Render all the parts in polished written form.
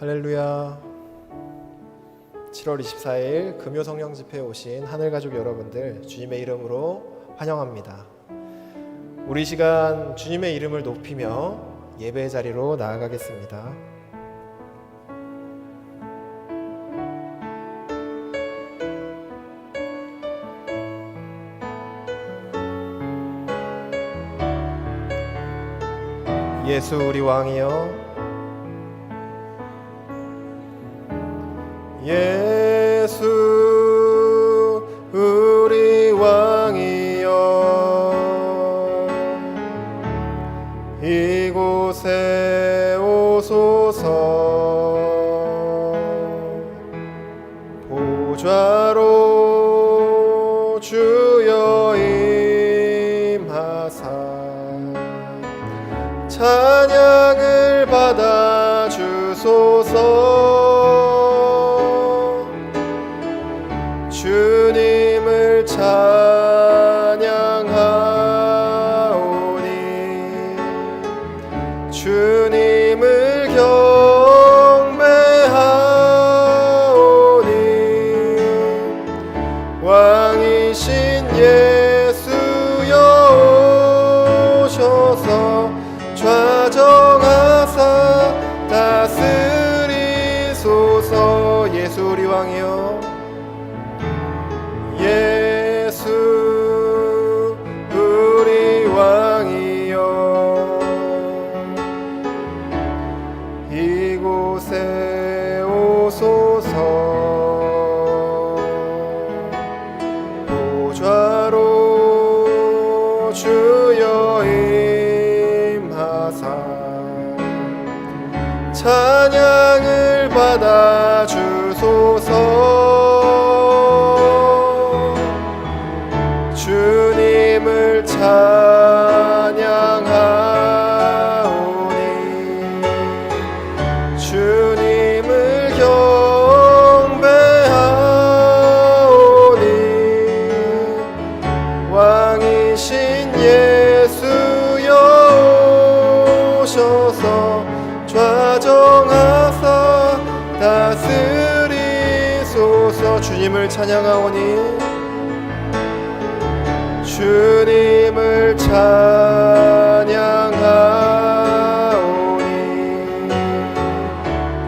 할렐루야. 7월 24일 금요 성령 집회에 오신 하늘가족 여러분들 주님의 이름으로 환영합니다. 우리 시간 주님의 이름을 높이며 예배의 자리로 나아가겠습니다. 예수 우리 왕이여, 예수 우리 왕이여, 이곳에 오소서. 보좌로 주여 임하사 찬양을 받아 주소서. 주님을 찬양하오니 주님을 경배하오니 왕이신 예수여 오셔서 좌정하사 다스리소서. 예수 우리 왕이여, 예수 우리 왕이여, 이곳에 오소서. 보좌로 주여 임하사 찬양을 받아 주소서. 주님을 찬양하오니 주님을 경배하오니 왕이신 예수여 오셔서 좌정하사 다스리소서. 주님을 찬양하오니 주님을 찬양하오니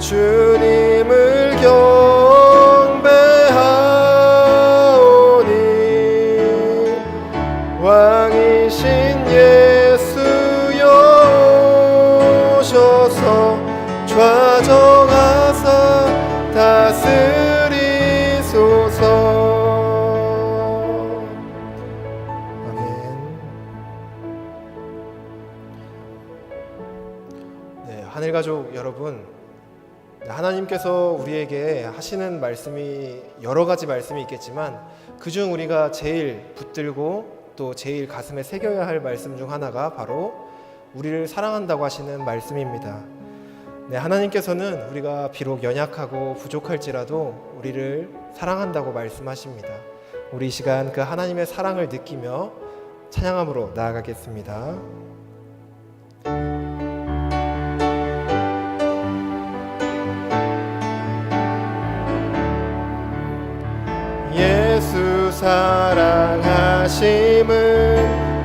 주님을 경배하오니 왕이신 예수여 오셔서 좌정하사 다스리소서. 하늘가족 여러분, 하나님께서 우리에게 하시는 말씀이 여러 가지 말씀이 있겠지만 그중 우리가 제일 붙들고 또 제일 가슴에 새겨야 할 말씀 중 하나가 바로 우리를 사랑한다고 하시는 말씀입니다. 하나님께서는 우리가 비록 연약하고 부족할지라도 우리를 사랑한다고 말씀하십니다. 우리 이 시간 그 하나님의 사랑을 느끼며 찬양함으로 나아가겠습니다. 예수 사랑하심은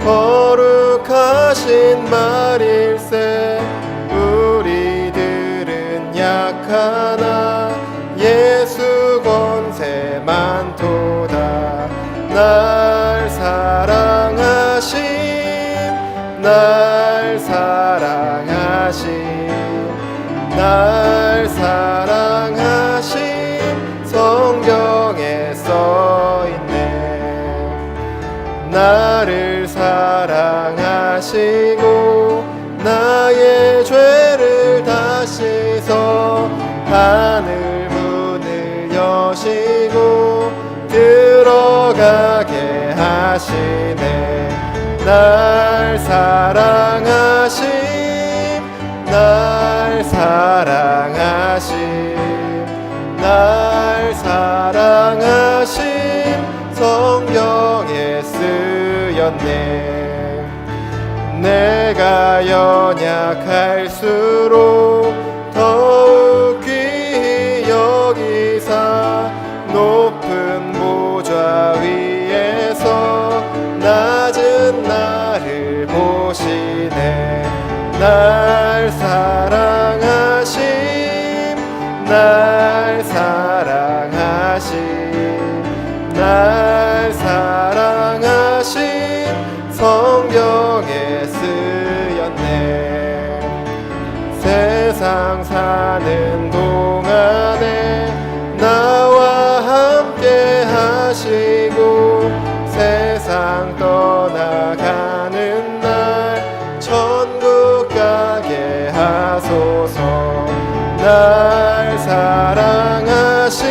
거룩하신 말일세. 우리들은 약하나 예수 권세 많도다. 날 사랑하심, 날 사랑하심, 날 사랑하심 성경에 써있네. 나를 사랑하시고 나의 죄를 다 씻어 하늘 문을 여시고 들어가게 하시네. 날 사랑하심, 날 사랑하심, 날 사랑하심 성경에 쓰였네. 내가 연약할수록 더욱 귀 날 사랑하신 성경에 쓰였네. 세상 사는 동안에 나와 함께 하시고 세상 떠나가는 날 천국 가게 하소서. 날 사랑하신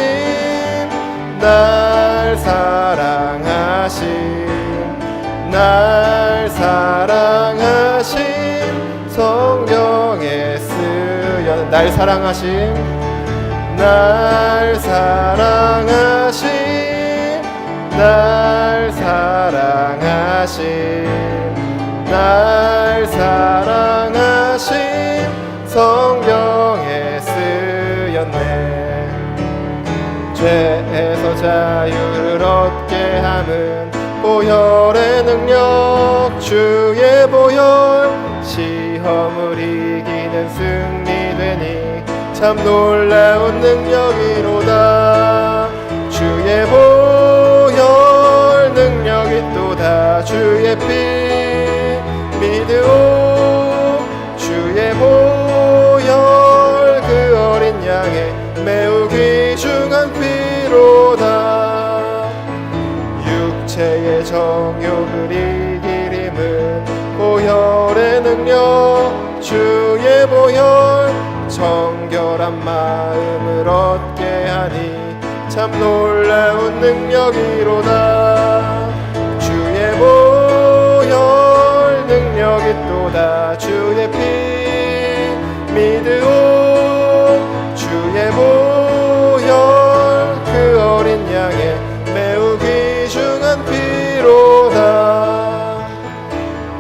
성경에 쓰여 날 사랑하신 성경에 쓰였네. 죄에서 자유를 얻게 함은 보혈의 능력 주의 보혈 시험을 이기는 승리되니 참 놀라운 능력이로다. 주의 보혈 능력이 또다. 주의 피 믿으오. 주의 보혈 그 어린 양의 매우 귀중한 피로다. 육체의 정욕을 이길 힘은 보혈의 능력 주의 보혈 정결한 마음을 얻게 하니 참 놀라운 능력이로다. 주의 보혈 능력이 또다. 주의 피 믿으오. 주의 보혈 그 어린 양의 매우 귀중한 피로다.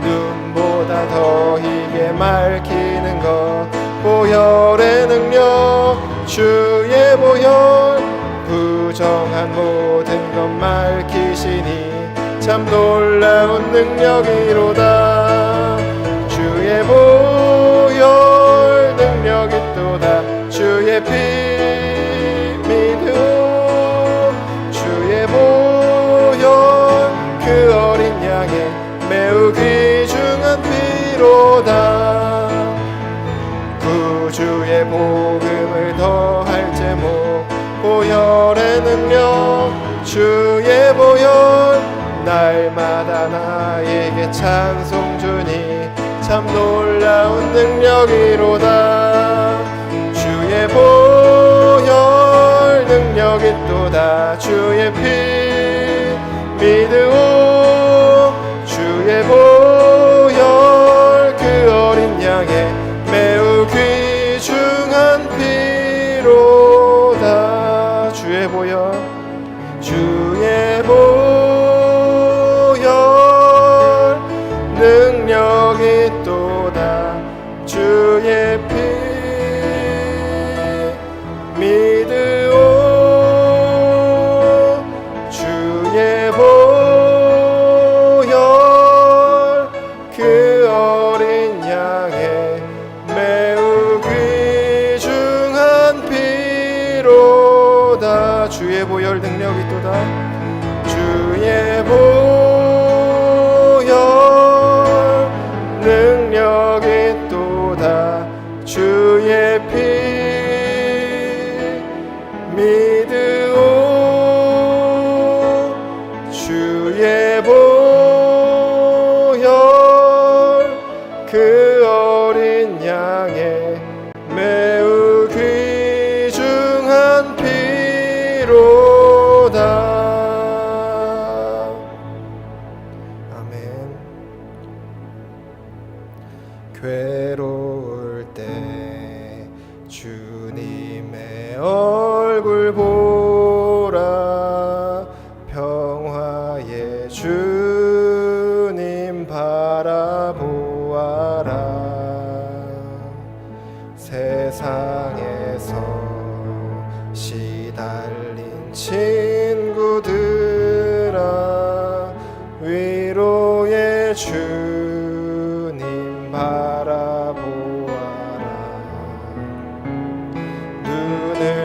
눈보다 더 희게 맑히는 것 보혈의 능력 주의 보혈 부정한 모든 것 맑히시니 참 놀라운 능력이로다. 주의 보혈 능력이 또다. 주의 피 믿으오. 주의 보혈 그 어린 양의 매우 귀중한 피로다. 구주의 복음을 더할 제목 보혈의 능력 주의 보혈 날마다 나에게 찬송 주니 참 놀라운 능력이로다. 주의 보혈 능력이 또다. 주의 피 믿으오. 주의 보혈 그 어린 양의 매우 귀중한 피로다. 주의 보혈 능력이 또다. 주의 피 믿으오. 주의 보혈 그 어린 양의 매우 귀중한 피로다. 주의 보혈 능력이 또다. 주의 보혈 능력이 또다. 주의 피 믿으오. 주의 보혈 그 어린 양의 매우 귀중한 피로다. 괴로울 때 주님의 얼굴 보라. 평화의 주님 바라보아라. 세상에서 시달린 친구들아 위로의 주님 바라보아라. 눈을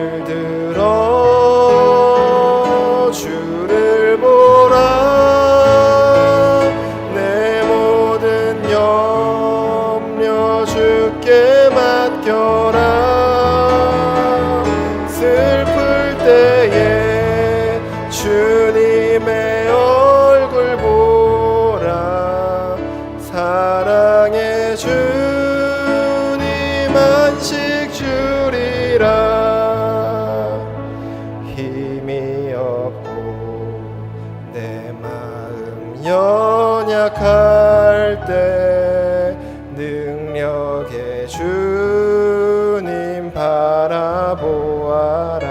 연약할 때 능력의 주님 바라보아라.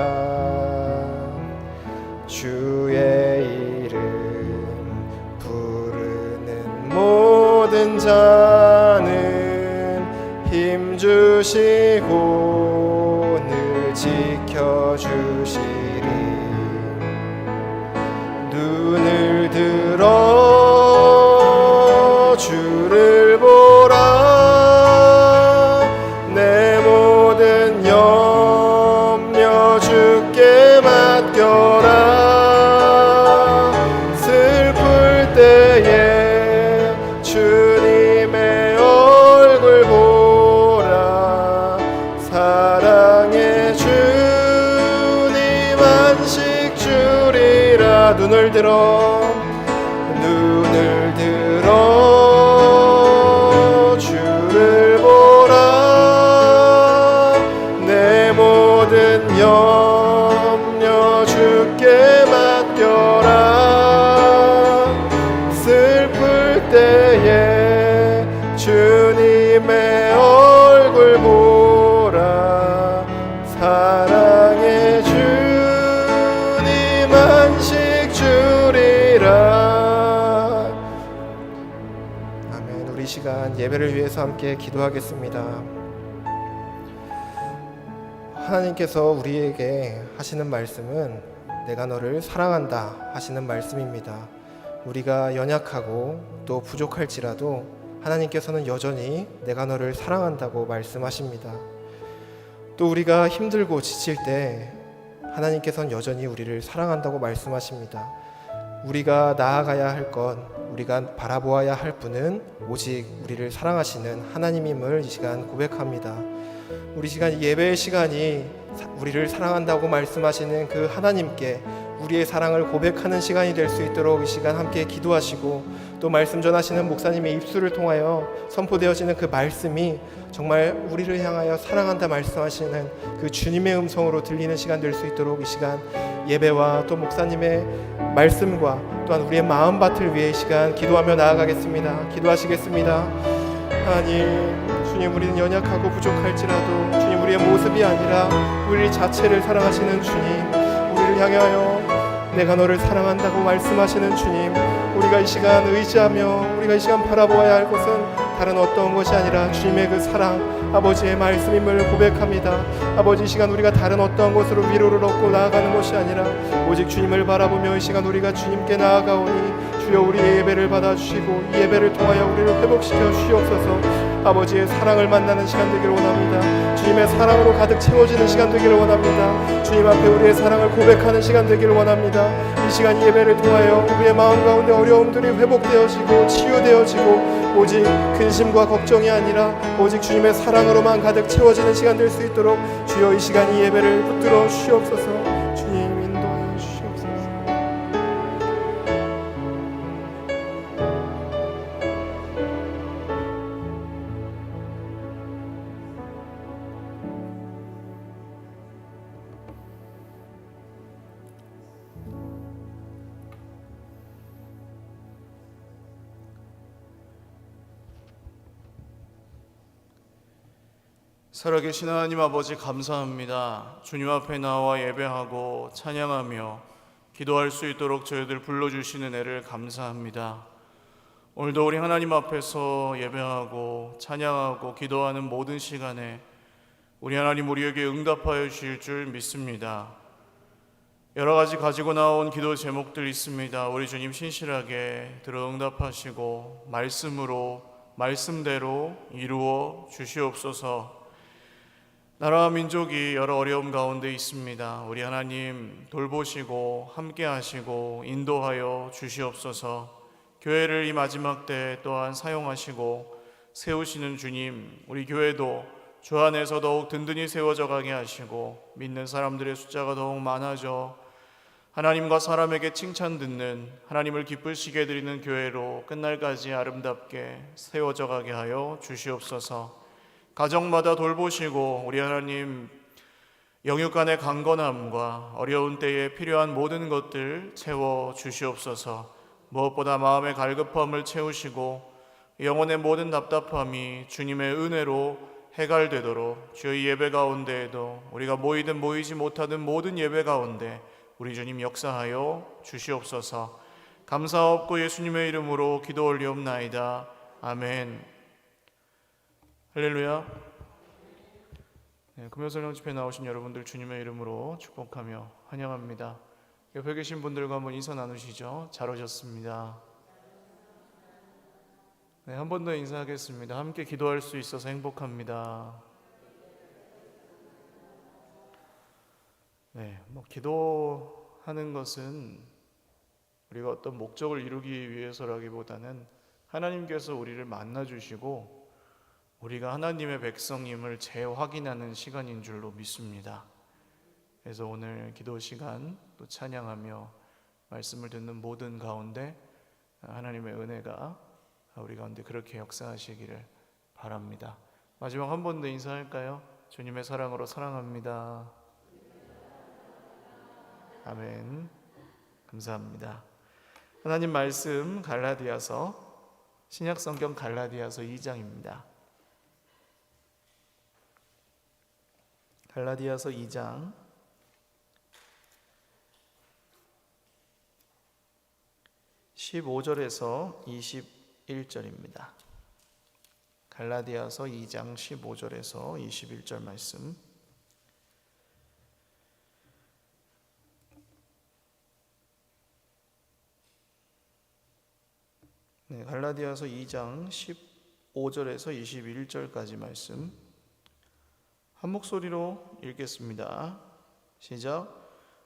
주의 이름 부르는 모든 자는 힘주시고 늘 지켜주시리. 눈을 들어 주를 보라. 내 모든 염려 주께 맡겨라. 슬플 때에 주님의 얼굴 보라. 사랑의 주님 안식 주리라. 눈을 들어 주를 보라. 내 모든 염려 주께 맡겨라. 슬플 때에 주님의 얼굴 보라. 사랑의 주님 안식 주리라. 아멘. 우리 시간 예배를 위해서 함께 기도하겠습니다. 하나님께서 우리에게 하시는 말씀은 내가 너를 사랑한다 하시는 말씀입니다. 우리가 연약하고 또 부족할지라도 하나님께서는 여전히 내가 너를 사랑한다고 말씀하십니다. 또 우리가 힘들고 지칠 때 하나님께서는 여전히 우리를 사랑한다고 말씀하십니다. 우리가 나아가야 할 것, 우리가 바라보아야 할 분은 오직 우리를 사랑하시는 하나님임을 이 시간 고백합니다. 우리 시간 예배의 시간이 우리를 사랑한다고 말씀하시는 그 하나님께 우리의 사랑을 고백하는 시간이 될 수 있도록 이 시간 함께 기도하시고, 또 말씀 전하시는 목사님의 입술을 통하여 선포되어지는 그 말씀이 정말 우리를 향하여 사랑한다 말씀하시는 그 주님의 음성으로 들리는 시간 될 수 있도록 이 시간 예배와 또 목사님의 말씀과 또한 우리의 마음밭을 위해 이 시간 기도하며 나아가겠습니다. 기도하시겠습니다. 하나님, 주님, 우리는 연약하고 부족할지라도 주님, 우리의 모습이 아니라 우리 자체를 사랑하시는 주님, 우리를 향하여 내가 너를 사랑한다고 말씀하시는 주님, 우리가 이 시간 의지하며 우리가 이 시간 바라보아야 할 것은 다른 어떤 것이 아니라 주님의 그 사랑, 아버지의 말씀임을 고백합니다. 아버지, 이 시간 우리가 다른 어떤 것으로 위로를 얻고 나아가는 것이 아니라 오직 주님을 바라보며 이 시간 우리가 주님께 나아가오니 주여 우리의 예배를 받아주시고 이 예배를 통하여 우리를 회복시켜 주시옵소서. 아버지의 사랑을 만나는 시간 되기를 원합니다. 주님의 사랑으로 가득 채워지는 시간 되기를 원합니다. 주님 앞에 우리의 사랑을 고백하는 시간 되기를 원합니다. 이 시간 예배를 통하여 우리의 마음 가운데 어려움들이 회복되어지고 치유되어지고 오직 근심과 걱정이 아니라 오직 주님의 사랑으로만 가득 채워지는 시간 될 수 있도록 주여 이 시간 이 예배를 붙들어 주시옵소서. 주님 인도하여 주시옵소서. 살아계신 하나님 아버지, 감사합니다. 주님 앞에 나와 예배하고 찬양하며 기도할 수 있도록 저희들 불러주시는 애를 감사합니다. 오늘도 우리 하나님 앞에서 예배하고 찬양하고 기도하는 모든 시간에 우리 하나님 우리에게 응답하여 주실 줄 믿습니다. 여러 가지 가지고 나온 기도 제목들 있습니다. 우리 주님 신실하게 들어 응답하시고 말씀대로 이루어 주시옵소서. 나라와 민족이 여러 어려움 가운데 있습니다. 우리 하나님 돌보시고 함께 하시고 인도하여 주시옵소서. 교회를 이 마지막 때 또한 사용하시고 세우시는 주님, 우리 교회도 주 안에서 더욱 든든히 세워져 가게 하시고 믿는 사람들의 숫자가 더욱 많아져 하나님과 사람에게 칭찬 듣는, 하나님을 기쁘시게 드리는 교회로 끝날까지 아름답게 세워져 가게 하여 주시옵소서. 가정마다 돌보시고 우리 하나님 영육 간의 강건함과 어려운 때에 필요한 모든 것들 채워 주시옵소서. 무엇보다 마음의 갈급함을 채우시고 영혼의 모든 답답함이 주님의 은혜로 해갈되도록 주의 예배 가운데에도 우리가 모이든 모이지 못하든 모든 예배 가운데 우리 주님 역사하여 주시옵소서. 감사옵고 예수님의 이름으로 기도 올리옵나이다. 아멘. 할렐루야. 금요성령 집회 나오신 여러분들 주님의 이름으로 축복하며 환영합니다. 옆에 계신 분들과 한번 인사 나누시죠. 잘 오셨습니다. 네, 한 번 더 인사하겠습니다. 함께 기도할 수 있어서 행복합니다. 네, 기도하는 것은 우리가 어떤 목적을 이루기 위해서라기보다는 하나님께서 우리를 만나주시고 우리가 하나님의 백성임을 재확인하는 시간인 줄로 믿습니다. 그래서 오늘 기도 시간 또 찬양하며 말씀을 듣는 모든 가운데 하나님의 은혜가 우리 가운데 그렇게 역사하시기를 바랍니다. 마지막 한 번 더 인사할까요? 주님의 사랑으로 사랑합니다. 아멘. 감사합니다. 하나님 말씀 갈라디아서, 신약성경 갈라디아서 2장입니다. 갈라디아서 2장 15절에서 21절입니다. 갈라디아서 2장 15절에서 21절 말씀. 네, 갈라디아서 2장 15절에서 21절까지 말씀 한 목소리로 읽겠습니다. 시작.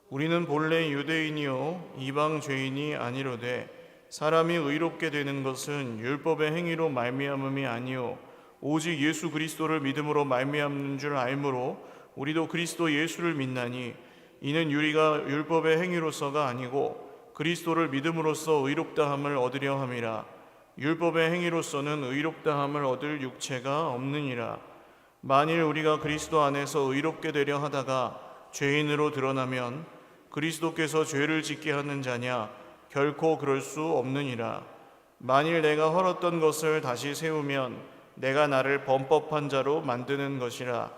우리는 본래 유대인이요 이방 죄인이 아니로되 사람이 의롭게 되는 것은 율법의 행위로 말미암음이 아니요 오직 예수 그리스도를 믿음으로 말미암는 줄 알므로 우리도 그리스도 예수를 믿나니 이는 우리가 율법의 행위로서가 아니고 그리스도를 믿음으로써 의롭다함을 얻으려 함이라. 율법의 행위로서는 의롭다함을 얻을 육체가 없느니라. 만일 우리가 그리스도 안에서 의롭게 되려 하다가 죄인으로 드러나면 그리스도께서 죄를 짓게 하는 자냐? 결코 그럴 수 없느니라. 만일 내가 헐었던 것을 다시 세우면 내가 나를 범법한 자로 만드는 것이라.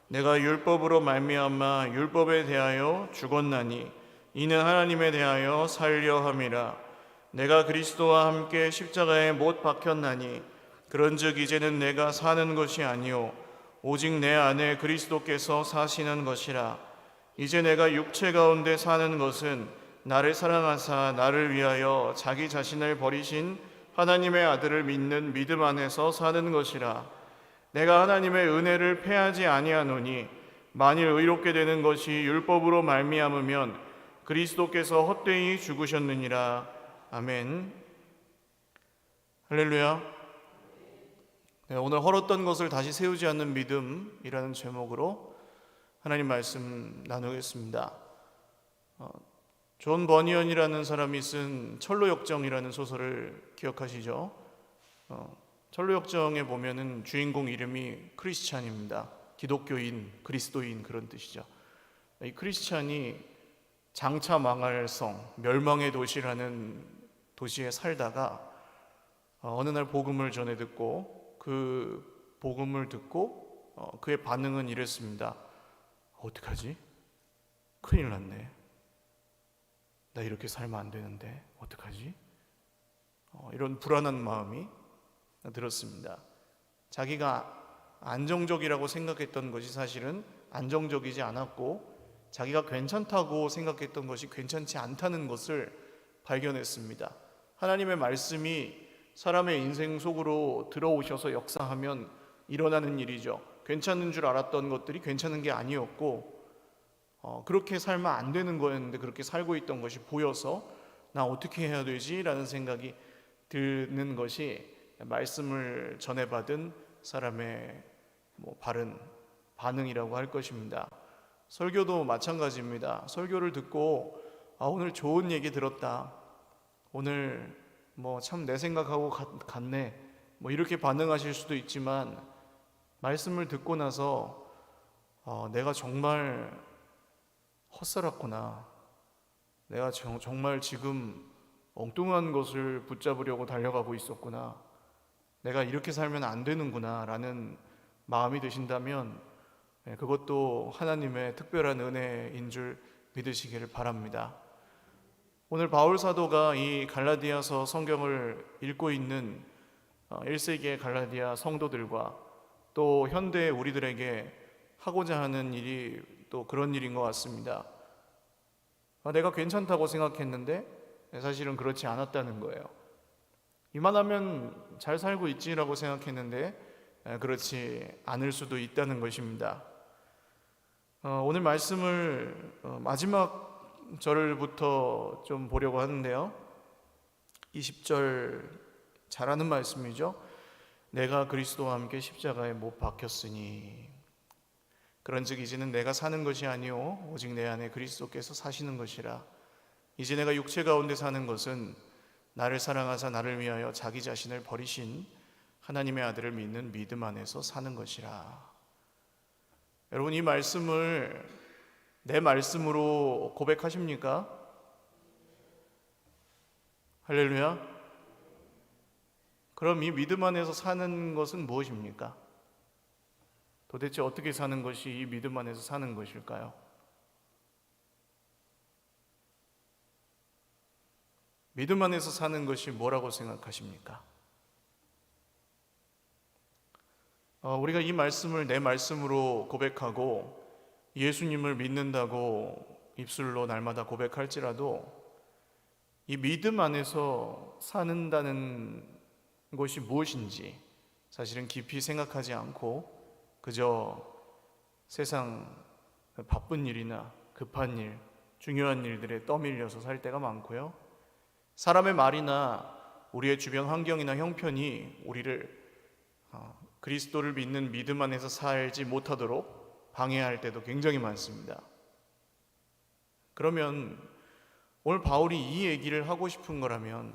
내가 율법으로 말미암아 율법에 대하여 죽었나니 이는 하나님에 대하여 살려 함이라. 내가 그리스도와 함께 십자가에 못 박혔나니 그런즉 이제는 내가 사는 것이 아니요 오직 내 안에 그리스도께서 사시는 것이라. 이제 내가 육체 가운데 사는 것은 나를 사랑하사 나를 위하여 자기 자신을 버리신 하나님의 아들을 믿는 믿음 안에서 사는 것이라. 내가 하나님의 은혜를 패하지 아니하노니 만일 의롭게 되는 것이 율법으로 말미암으면 그리스도께서 헛되이 죽으셨느니라. 아멘. 할렐루야. 네, 오늘 헐었던 것을 다시 세우지 않는 믿음이라는 제목으로 하나님 말씀 나누겠습니다. 존 버니언이라는 사람이 쓴 철로역정이라는 소설을 기억하시죠? 철로역정에 보면은 주인공 이름이 크리스찬입니다. 기독교인, 그리스도인 그런 뜻이죠. 이 크리스찬이 장차 망할 성, 멸망의 도시라는 도시에 살다가 어느 날 복음을 전해 듣고 그 복음을 듣고 그의 반응은 이랬습니다. 어떡하지? 큰일 났네. 나 이렇게 살면 안 되는데 어떡하지? 이런 불안한 마음이 들었습니다. 자기가 안정적이라고 생각했던 것이 사실은 안정적이지 않았고 자기가 괜찮다고 생각했던 것이 괜찮지 않다는 것을 발견했습니다. 하나님의 말씀이 사람의 인생 속으로 들어오셔서 역사하면 일어나는 일이죠. 괜찮은 줄 알았던 것들이 괜찮은 게 아니었고 그렇게 살면 안 되는 거였는데 그렇게 살고 있던 것이 보여서 나 어떻게 해야 되지? 라는 생각이 드는 것이 말씀을 전해받은 사람의 바른 반응이라고 할 것입니다. 설교도 마찬가지입니다. 설교를 듣고 오늘 좋은 얘기 들었다. 오늘 참 내 생각하고 같네. 이렇게 반응하실 수도 있지만 말씀을 듣고 나서 내가 정말 헛살았구나. 내가 정말 지금 엉뚱한 것을 붙잡으려고 달려가고 있었구나, 내가 이렇게 살면 안 되는구나 라는 마음이 드신다면 그것도 하나님의 특별한 은혜인 줄 믿으시기를 바랍니다. 오늘 바울 사도가 이 갈라디아서 성경을 읽고 있는 1세기의 갈라디아 성도들과 또 현대의 우리들에게 하고자 하는 일이 또 그런 일인 것 같습니다. 내가 괜찮다고 생각했는데 사실은 그렇지 않았다는 거예요. 이만하면 잘 살고 있지라고 생각했는데 그렇지 않을 수도 있다는 것입니다. 오늘 말씀을 마지막 절부터 좀 보려고 하는데요, 20절 잘하는 말씀이죠. 내가 그리스도와 함께 십자가에 못 박혔으니 그런즉 이제는 내가 사는 것이 아니요 오직 내 안에 그리스도께서 사시는 것이라. 이제 내가 육체 가운데 사는 것은 나를 사랑하사 나를 위하여 자기 자신을 버리신 하나님의 아들을 믿는 믿음 안에서 사는 것이라. 여러분, 이 말씀을 내 말씀으로 고백하십니까? 할렐루야. 그럼 이 믿음 안에서 사는 것은 무엇입니까? 도대체 어떻게 사는 것이 이 믿음 안에서 사는 것일까요? 믿음 안에서 사는 것이 뭐라고 생각하십니까? 우리가 이 말씀을 내 말씀으로 고백하고 예수님을 믿는다고 입술로 날마다 고백할지라도 이 믿음 안에서 사는다는 것이 무엇인지 사실은 깊이 생각하지 않고 그저 세상 바쁜 일이나 급한 일, 중요한 일들에 떠밀려서 살 때가 많고요, 사람의 말이나 우리의 주변 환경이나 형편이 우리를 그리스도를 믿는 믿음 안에서 살지 못하도록 방해할 때도 굉장히 많습니다. 그러면 오늘 바울이 이 얘기를 하고 싶은 거라면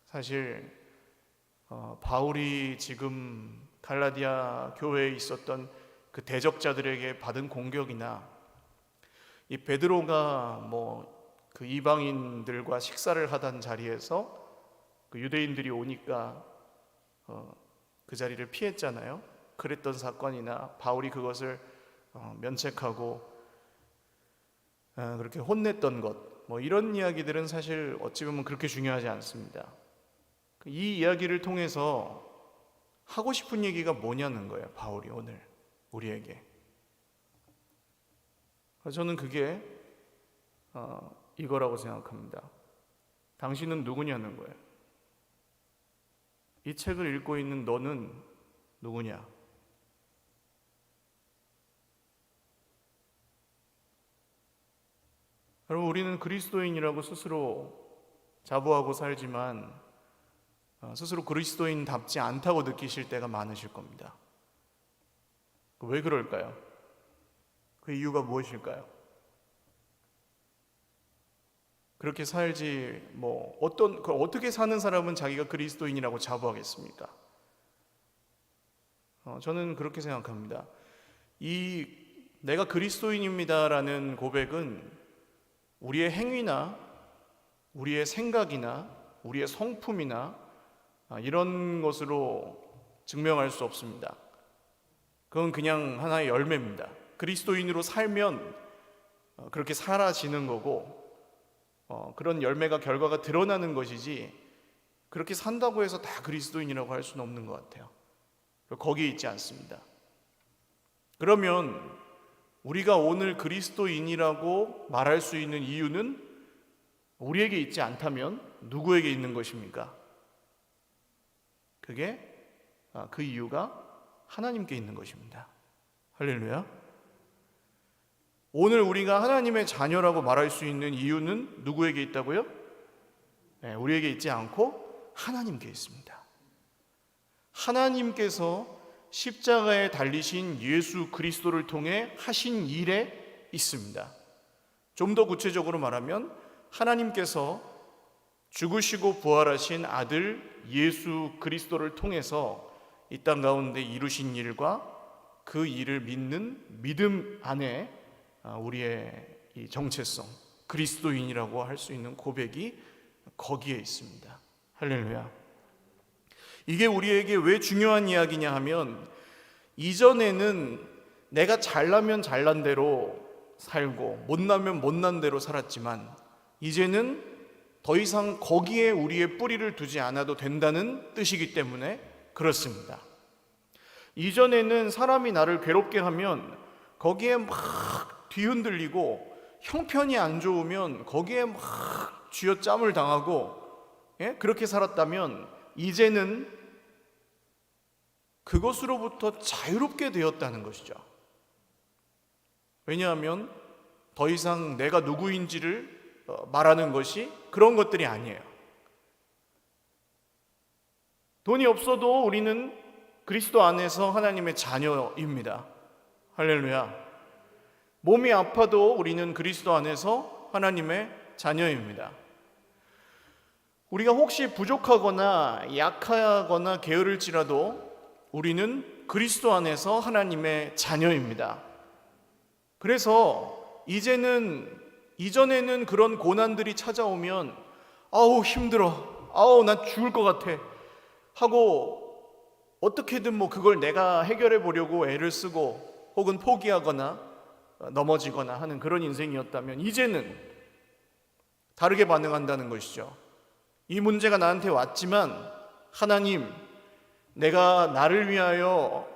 사실 바울이 지금 갈라디아 교회에 있었던 그 대적자들에게 받은 공격이나 이 베드로가 그 이방인들과 식사를 하던 자리에서 그 유대인들이 오니까 그 자리를 피했잖아요. 그랬던 사건이나 바울이 그것을 면책하고 그렇게 혼냈던 것, 이런 이야기들은 사실 어찌 보면 그렇게 중요하지 않습니다. 이 이야기를 통해서 하고 싶은 얘기가 뭐냐는 거예요, 바울이 오늘 우리에게. 저는 그게 이거라고 생각합니다. 당신은 누구냐는 거예요. 이 책을 읽고 있는 너는 누구냐? 여러분, 우리는 그리스도인이라고 스스로 자부하고 살지만 스스로 그리스도인답지 않다고 느끼실 때가 많으실 겁니다. 왜 그럴까요? 그 이유가 무엇일까요? 그렇게 살지 어떻게 사는 사람은 자기가 그리스도인이라고 자부하겠습니까? 저는 그렇게 생각합니다. 이 내가 그리스도인입니다라는 고백은 우리의 행위나 우리의 생각이나 우리의 성품이나 이런 것으로 증명할 수 없습니다. 그건 그냥 하나의 열매입니다. 그리스도인으로 살면 그렇게 살아지는 거고 그런 열매가 결과가 드러나는 것이지 그렇게 산다고 해서 다 그리스도인이라고 할 수는 없는 것 같아요. 거기에 있지 않습니다. 그러면 우리가 오늘 그리스도인이라고 말할 수 있는 이유는 우리에게 있지 않다면 누구에게 있는 것입니까? 그게 그 이유가 하나님께 있는 것입니다. 할렐루야. 오늘 우리가 하나님의 자녀라고 말할 수 있는 이유는 누구에게 있다고요? 우리에게 있지 않고 하나님께 있습니다. 하나님께서 십자가에 달리신 예수 그리스도를 통해 하신 일에 있습니다. 좀 더 구체적으로 말하면 하나님께서 죽으시고 부활하신 아들 예수 그리스도를 통해서 이 땅 가운데 이루신 일과 그 일을 믿는 믿음 안에 우리의 이 정체성, 그리스도인이라고 할 수 있는 고백이 거기에 있습니다. 할렐루야. 이게 우리에게 왜 중요한 이야기냐 하면, 이전에는 내가 잘나면 잘난 대로 살고 못나면 못난 대로 살았지만, 이제는 더 이상 거기에 우리의 뿌리를 두지 않아도 된다는 뜻이기 때문에 그렇습니다. 이전에는 사람이 나를 괴롭게 하면 거기에 막 뒤흔들리고, 형편이 안 좋으면 거기에 막 쥐어짬을 당하고, 그렇게 살았다면, 이제는 그것으로부터 자유롭게 되었다는 것이죠. 왜냐하면 더 이상 내가 누구인지를 말하는 것이 그런 것들이 아니에요. 돈이 없어도 우리는 그리스도 안에서 하나님의 자녀입니다. 할렐루야. 몸이 아파도 우리는 그리스도 안에서 하나님의 자녀입니다. 우리가 혹시 부족하거나 약하거나 게으를지라도 우리는 그리스도 안에서 하나님의 자녀입니다. 그래서 이전에는 그런 고난들이 찾아오면 아우 힘들어, 아우 난 죽을 것 같아 하고 어떻게든 그걸 내가 해결해 보려고 애를 쓰고 혹은 포기하거나 넘어지거나 하는 그런 인생이었다면, 이제는 다르게 반응한다는 것이죠. 이 문제가 나한테 왔지만 하나님, 내가 나를 위하여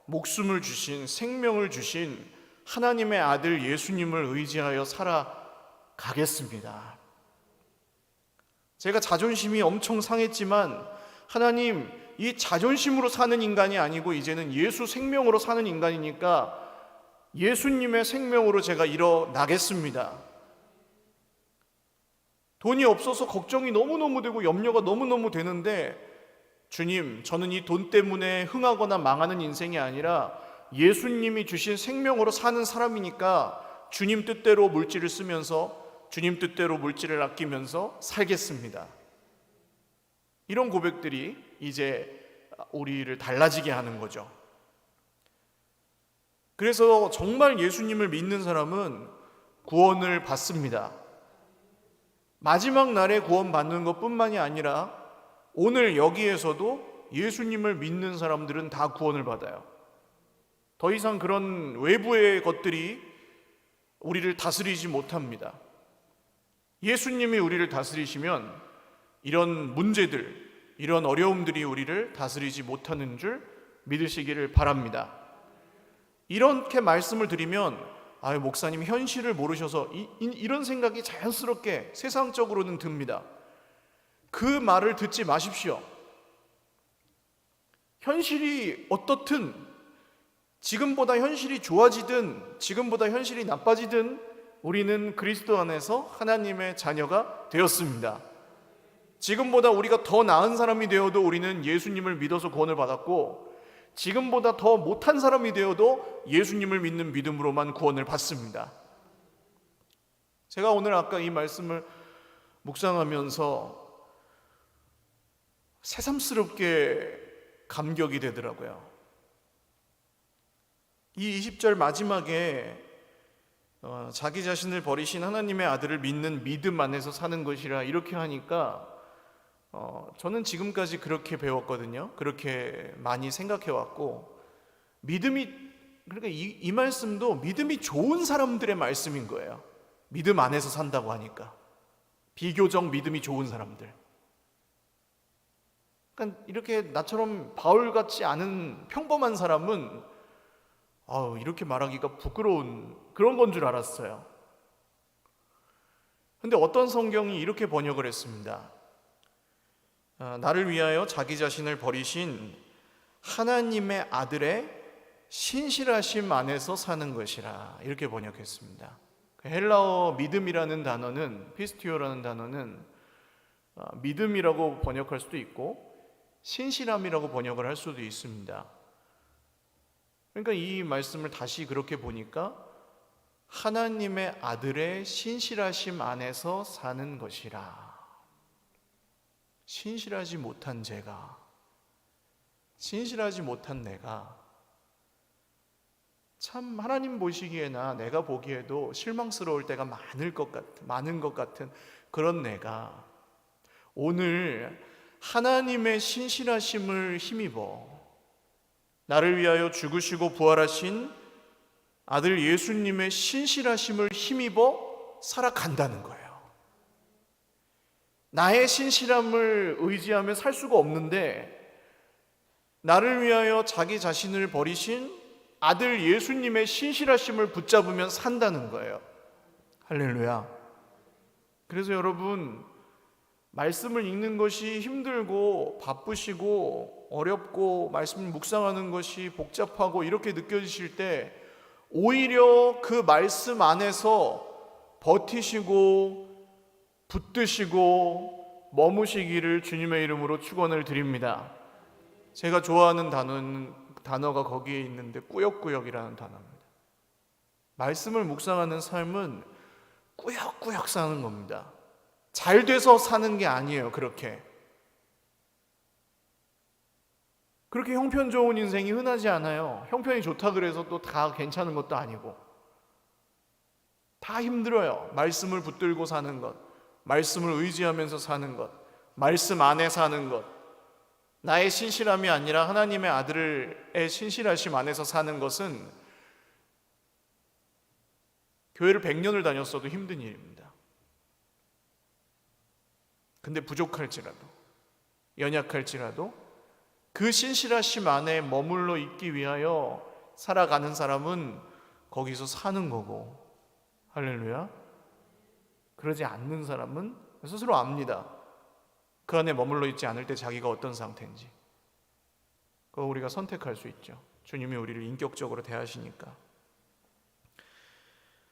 목숨을 주신, 생명을 주신 하나님의 아들 예수님을 의지하여 살아가겠습니다. 제가 자존심이 엄청 상했지만 하나님, 이 자존심으로 사는 인간이 아니고 이제는 예수 생명으로 사는 인간이니까 예수님의 생명으로 제가 일어나겠습니다. 돈이 없어서 걱정이 너무너무 되고 염려가 너무너무 되는데, 주님, 저는 이 돈 때문에 흥하거나 망하는 인생이 아니라 예수님이 주신 생명으로 사는 사람이니까 주님 뜻대로 물질을 쓰면서, 주님 뜻대로 물질을 아끼면서 살겠습니다. 이런 고백들이 이제 우리를 달라지게 하는 거죠. 그래서 정말 예수님을 믿는 사람은 구원을 받습니다. 마지막 날에 구원받는 것뿐만이 아니라 오늘 여기에서도 예수님을 믿는 사람들은 다 구원을 받아요. 더 이상 그런 외부의 것들이 우리를 다스리지 못합니다. 예수님이 우리를 다스리시면 이런 문제들, 이런 어려움들이 우리를 다스리지 못하는 줄 믿으시기를 바랍니다. 이렇게 말씀을 드리면 목사님 현실을 모르셔서 이런 생각이 자연스럽게 세상적으로는 듭니다. 그 말을 듣지 마십시오. 현실이 어떻든, 지금보다 현실이 좋아지든 지금보다 현실이 나빠지든 우리는 그리스도 안에서 하나님의 자녀가 되었습니다. 지금보다 우리가 더 나은 사람이 되어도 우리는 예수님을 믿어서 구원을 받았고, 지금보다 더 못한 사람이 되어도 예수님을 믿는 믿음으로만 구원을 받습니다. 제가 오늘 아까 이 말씀을 묵상하면서 새삼스럽게 감격이 되더라고요. 이 20절 마지막에 자기 자신을 버리신 하나님의 아들을 믿는 믿음 안에서 사는 것이라 이렇게 하니까 저는 지금까지 그렇게 배웠거든요. 그렇게 많이 생각해 왔고, 믿음이, 그러니까 이 말씀도 믿음이 좋은 사람들의 말씀인 거예요. 믿음 안에서 산다고 하니까 비교적 믿음이 좋은 사람들, 그러니까 이렇게 나처럼 바울 같지 않은 평범한 사람은 이렇게 말하기가 부끄러운 그런 건 줄 알았어요. 근데 어떤 성경이 이렇게 번역을 했습니다. 나를 위하여 자기 자신을 버리신 하나님의 아들의 신실하심 안에서 사는 것이라, 이렇게 번역했습니다. 헬라어 믿음이라는 단어는, 피스티오라는 단어는 믿음이라고 번역할 수도 있고 신실함이라고 번역을 할 수도 있습니다. 그러니까 이 말씀을 다시 그렇게 보니까 하나님의 아들의 신실하심 안에서 사는 것이라. 신실하지 못한 제가, 신실하지 못한 내가, 참 하나님 보시기에나 내가 보기에도 실망스러울 때가 많은 것 같은 그런 내가 오늘 하나님의 신실하심을 힘입어 나를 위하여 죽으시고 부활하신 아들 예수님의 신실하심을 힘입어 살아간다는 거예요. 나의 신실함을 의지하며 살 수가 없는데 나를 위하여 자기 자신을 버리신 아들 예수님의 신실하심을 붙잡으면 산다는 거예요. 할렐루야. 그래서 여러분, 말씀을 읽는 것이 힘들고 바쁘시고 어렵고 말씀을 묵상하는 것이 복잡하고 이렇게 느껴지실 때 오히려 그 말씀 안에서 버티시고 붙드시고 머무시기를 주님의 이름으로 축원을 드립니다. 제가 좋아하는 단어가 거기에 있는데 꾸역꾸역이라는 단어입니다. 말씀을 묵상하는 삶은 꾸역꾸역 사는 겁니다. 잘 돼서 사는 게 아니에요. 그렇게 형편 좋은 인생이 흔하지 않아요. 형편이 좋다 그래서 또 다 괜찮은 것도 아니고 다 힘들어요. 말씀을 붙들고 사는 것, 말씀을 의지하면서 사는 것, 말씀 안에 사는 것, 나의 신실함이 아니라 하나님의 아들의 신실하심 안에서 사는 것은 교회를 100년을 다녔어도 힘든 일입니다. 근데 부족할지라도, 연약할지라도 그 신실하심 안에 머물러 있기 위하여 살아가는 사람은 거기서 사는 거고, 할렐루야. 그러지 않는 사람은 스스로 압니다. 그 안에 머물러 있지 않을 때 자기가 어떤 상태인지. 그거 우리가 선택할 수 있죠. 주님이 우리를 인격적으로 대하시니까.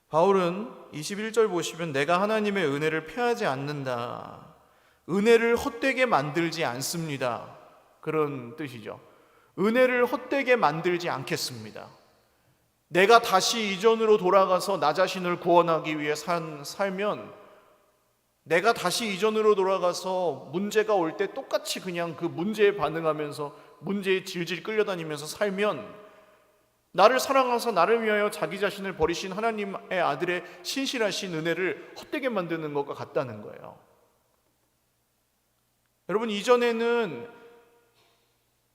바울은 21절 보시면 내가 하나님의 은혜를 패하지 않는다. 은혜를 헛되게 만들지 않습니다. 그런 뜻이죠. 은혜를 헛되게 만들지 않겠습니다. 내가 다시 이전으로 돌아가서 나 자신을 구원하기 위해 살면, 내가 다시 이전으로 돌아가서 문제가 올 때 똑같이 그냥 그 문제에 반응하면서 문제에 질질 끌려다니면서 살면 나를 사랑하사 나를 위하여 자기 자신을 버리신 하나님의 아들의 신실하신 은혜를 헛되게 만드는 것과 같다는 거예요. 여러분, 이전에는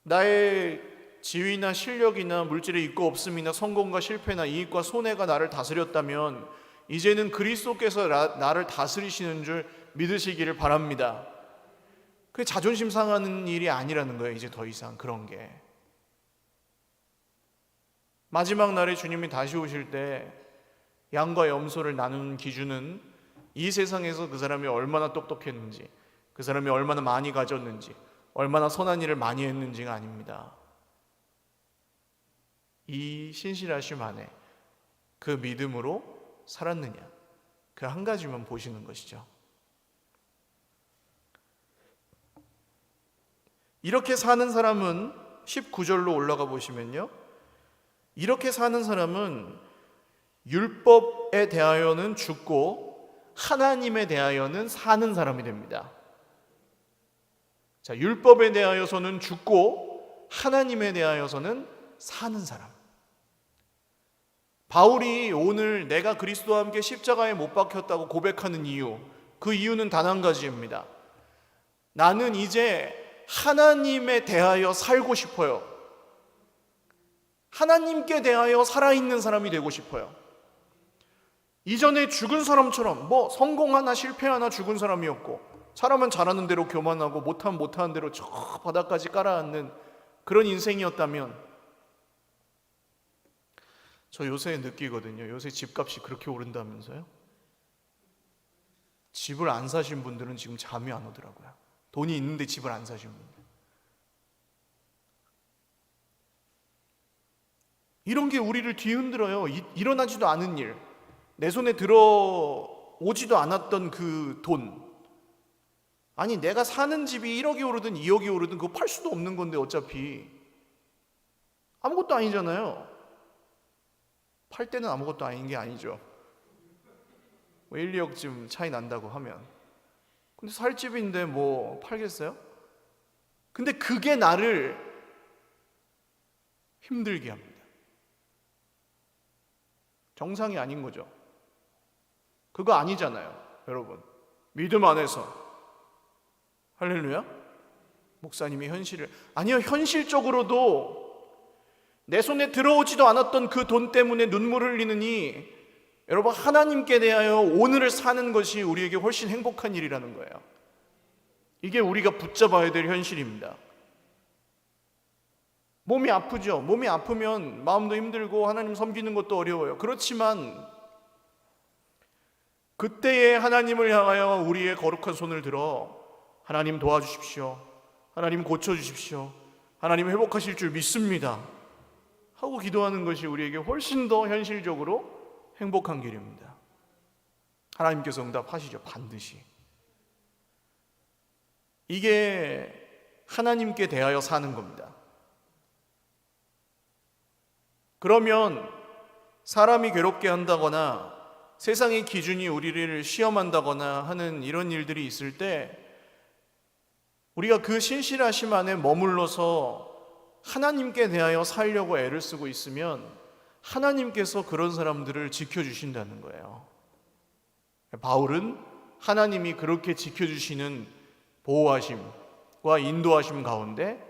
나의 지위나 실력이나 물질의 있고 없음이나 성공과 실패나 이익과 손해가 나를 다스렸다면 이제는 그리스도께서 나를 다스리시는 줄 믿으시기를 바랍니다. 그게 자존심 상하는 일이 아니라는 거예요. 이제 더 이상 그런 게. 마지막 날에 주님이 다시 오실 때 양과 염소를 나누는 기준은 이 세상에서 그 사람이 얼마나 똑똑했는지, 그 사람이 얼마나 많이 가졌는지, 얼마나 선한 일을 많이 했는지가 아닙니다. 이 신실하심 안에 그 믿음으로 살았느냐, 그 한 가지만 보시는 것이죠. 이렇게 사는 사람은 19절로 올라가 보시면요, 이렇게 사는 사람은 율법에 대하여는 죽고 하나님에 대하여는 사는 사람이 됩니다. 자, 율법에 대하여서는 죽고 하나님에 대하여서는 사는 사람. 바울이 오늘 내가 그리스도와 함께 십자가에 못 박혔다고 고백하는 이유, 그 이유는 단 한 가지입니다. 나는 이제 하나님에 대하여 살고 싶어요. 하나님께 대하여 살아있는 사람이 되고 싶어요. 이전에 죽은 사람처럼 성공하나 실패하나 죽은 사람이었고, 잘하면 잘하는 대로 교만하고 못하면 못하는 대로 저 바닥까지 깔아앉는 그런 인생이었다면, 저 요새 느끼거든요. 요새 집값이 그렇게 오른다면서요? 집을 안 사신 분들은 지금 잠이 안 오더라고요. 돈이 있는데 집을 안 사신 분들. 이런 게 우리를 뒤흔들어요. 일어나지도 않은 일, 내 손에 들어오지도 않았던 그 돈. 아니, 내가 사는 집이 1억이 오르든 2억이 오르든 그거 팔 수도 없는 건데 어차피 아무것도 아니잖아요. 팔 때는 아무것도 아닌 게 아니죠. 1, 2억쯤 차이 난다고 하면. 근데 살 집인데 팔겠어요? 근데 그게 나를 힘들게 합니다. 정상이 아닌 거죠. 그거 아니잖아요, 여러분. 믿음 안에서 할렐루야. 목사님이 아니요, 현실적으로도 내 손에 들어오지도 않았던 그 돈 때문에 눈물을 흘리느니 여러분, 하나님께 대하여 오늘을 사는 것이 우리에게 훨씬 행복한 일이라는 거예요. 이게 우리가 붙잡아야 될 현실입니다. 몸이 아프죠. 몸이 아프면 마음도 힘들고 하나님 섬기는 것도 어려워요. 그렇지만 그때에 하나님을 향하여 우리의 거룩한 손을 들어 하나님 도와주십시오, 하나님 고쳐주십시오, 하나님 회복하실 줄 믿습니다 하고 기도하는 것이 우리에게 훨씬 더 현실적으로 행복한 길입니다. 하나님께서 응답하시죠. 반드시. 이게 하나님께 대하여 사는 겁니다. 그러면 사람이 괴롭게 한다거나 세상의 기준이 우리를 시험한다거나 하는 이런 일들이 있을 때 우리가 그 신실하심 안에 머물러서 하나님께 대하여 살려고 애를 쓰고 있으면 하나님께서 그런 사람들을 지켜주신다는 거예요. 바울은 하나님이 그렇게 지켜주시는 보호하심과 인도하심 가운데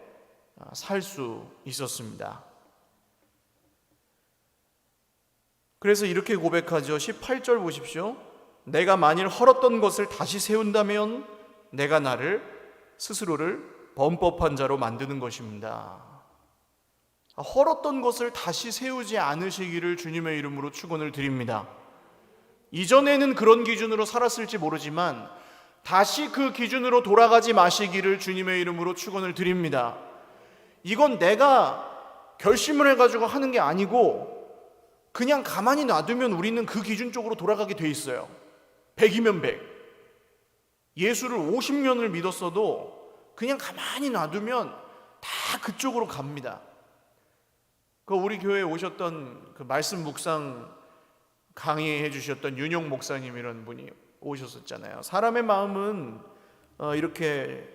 살 수 있었습니다. 그래서 이렇게 고백하죠. 18절 보십시오. 내가 만일 헐었던 것을 다시 세운다면 내가 나를 스스로를 범법한 자로 만드는 것입니다. 헐었던 것을 다시 세우지 않으시기를 주님의 이름으로 축원을 드립니다. 이전에는 그런 기준으로 살았을지 모르지만 다시 그 기준으로 돌아가지 마시기를 주님의 이름으로 축원을 드립니다. 이건 내가 결심을 해가지고 하는 게 아니고 그냥 가만히 놔두면 우리는 그 기준 쪽으로 돌아가게 돼 있어요. 100이면 100. 예수를 50년을 믿었어도 그냥 가만히 놔두면 다 그쪽으로 갑니다. 우리 교회에 오셨던 그 말씀 묵상 강의해 주셨던 윤용 목사님이라는 분이 오셨었잖아요. 사람의 마음은 이렇게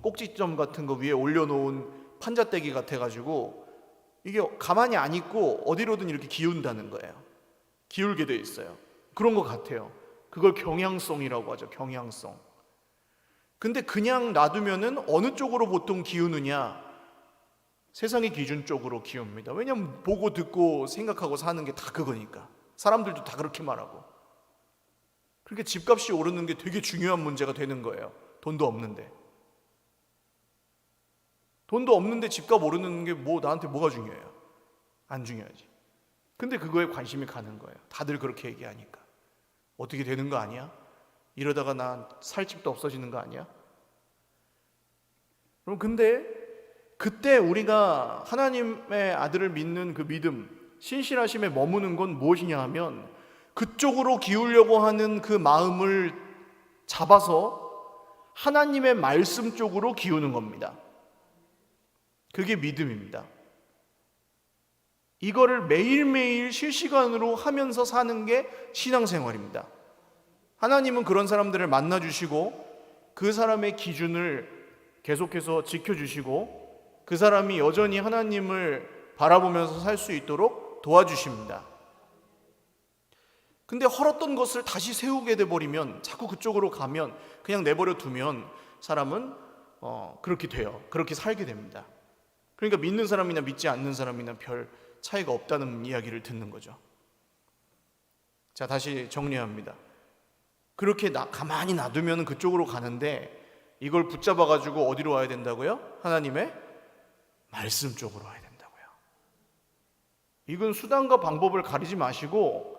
꼭지점 같은 거 위에 올려놓은 판잣대기 같아가지고 이게 가만히 안 있고 어디로든 이렇게 기운다는 거예요. 기울게 돼 있어요. 그런 것 같아요. 그걸 경향성이라고 하죠. 경향성. 근데 그냥 놔두면은 어느 쪽으로 보통 기우느냐? 세상의 기준 쪽으로 기웁니다. 왜냐하면 보고 듣고 생각하고 사는 게 다 그거니까. 사람들도 다 그렇게 말하고. 그렇게 집값이 오르는 게 되게 중요한 문제가 되는 거예요. 돈도 없는데. 돈도 없는데 집값 오르는 게 나한테 뭐가 중요해요? 안 중요하지. 근데 그거에 관심이 가는 거예요. 다들 그렇게 얘기하니까. 어떻게 되는 거 아니야? 이러다가 나 살 집도 없어지는 거 아니야? 그럼 근데 그때 우리가 하나님의 아들을 믿는 그 믿음, 신실하심에 머무는 건 무엇이냐 하면 그쪽으로 기우려고 하는 그 마음을 잡아서 하나님의 말씀 쪽으로 기우는 겁니다. 그게 믿음입니다. 이거를 매일매일 실시간으로 하면서 사는 게 신앙생활입니다. 하나님은 그런 사람들을 만나주시고 그 사람의 기준을 계속해서 지켜주시고 그 사람이 여전히 하나님을 바라보면서 살 수 있도록 도와주십니다. 근데 헐었던 것을 다시 세우게 돼버리면 자꾸 그쪽으로 가면 그냥 내버려 두면 사람은 그렇게 돼요. 그렇게 살게 됩니다. 그러니까 믿는 사람이나 믿지 않는 사람이나 별 차이가 없다는 이야기를 듣는 거죠. 자, 다시 정리합니다. 그렇게 가만히 놔두면 그쪽으로 가는데 이걸 붙잡아가지고 어디로 와야 된다고요? 하나님의 말씀 쪽으로 와야 된다고요. 이건 수단과 방법을 가리지 마시고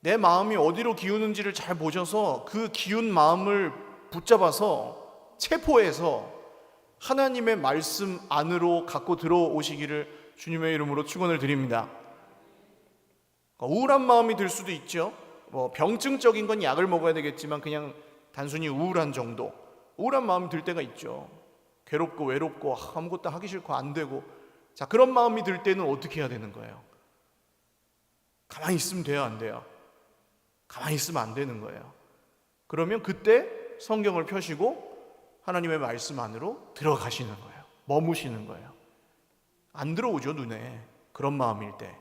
내 마음이 어디로 기우는지를 잘 보셔서 그 기운 마음을 붙잡아서 체포해서 하나님의 말씀 안으로 갖고 들어오시기를 주님의 이름으로 축원을 드립니다. 우울한 마음이 들 수도 있죠. 병증적인 건 약을 먹어야 되겠지만 그냥 단순히 우울한 정도, 우울한 마음이 들 때가 있죠. 괴롭고 외롭고 아무것도 하기 싫고 안 되고. 자, 그런 마음이 들 때는 어떻게 해야 되는 거예요? 가만히 있으면 돼요, 안 돼요? 가만히 있으면 안 되는 거예요. 그러면 그때 성경을 펴시고 하나님의 말씀 안으로 들어가시는 거예요. 머무시는 거예요. 안 들어오죠, 눈에. 그런 마음일 때.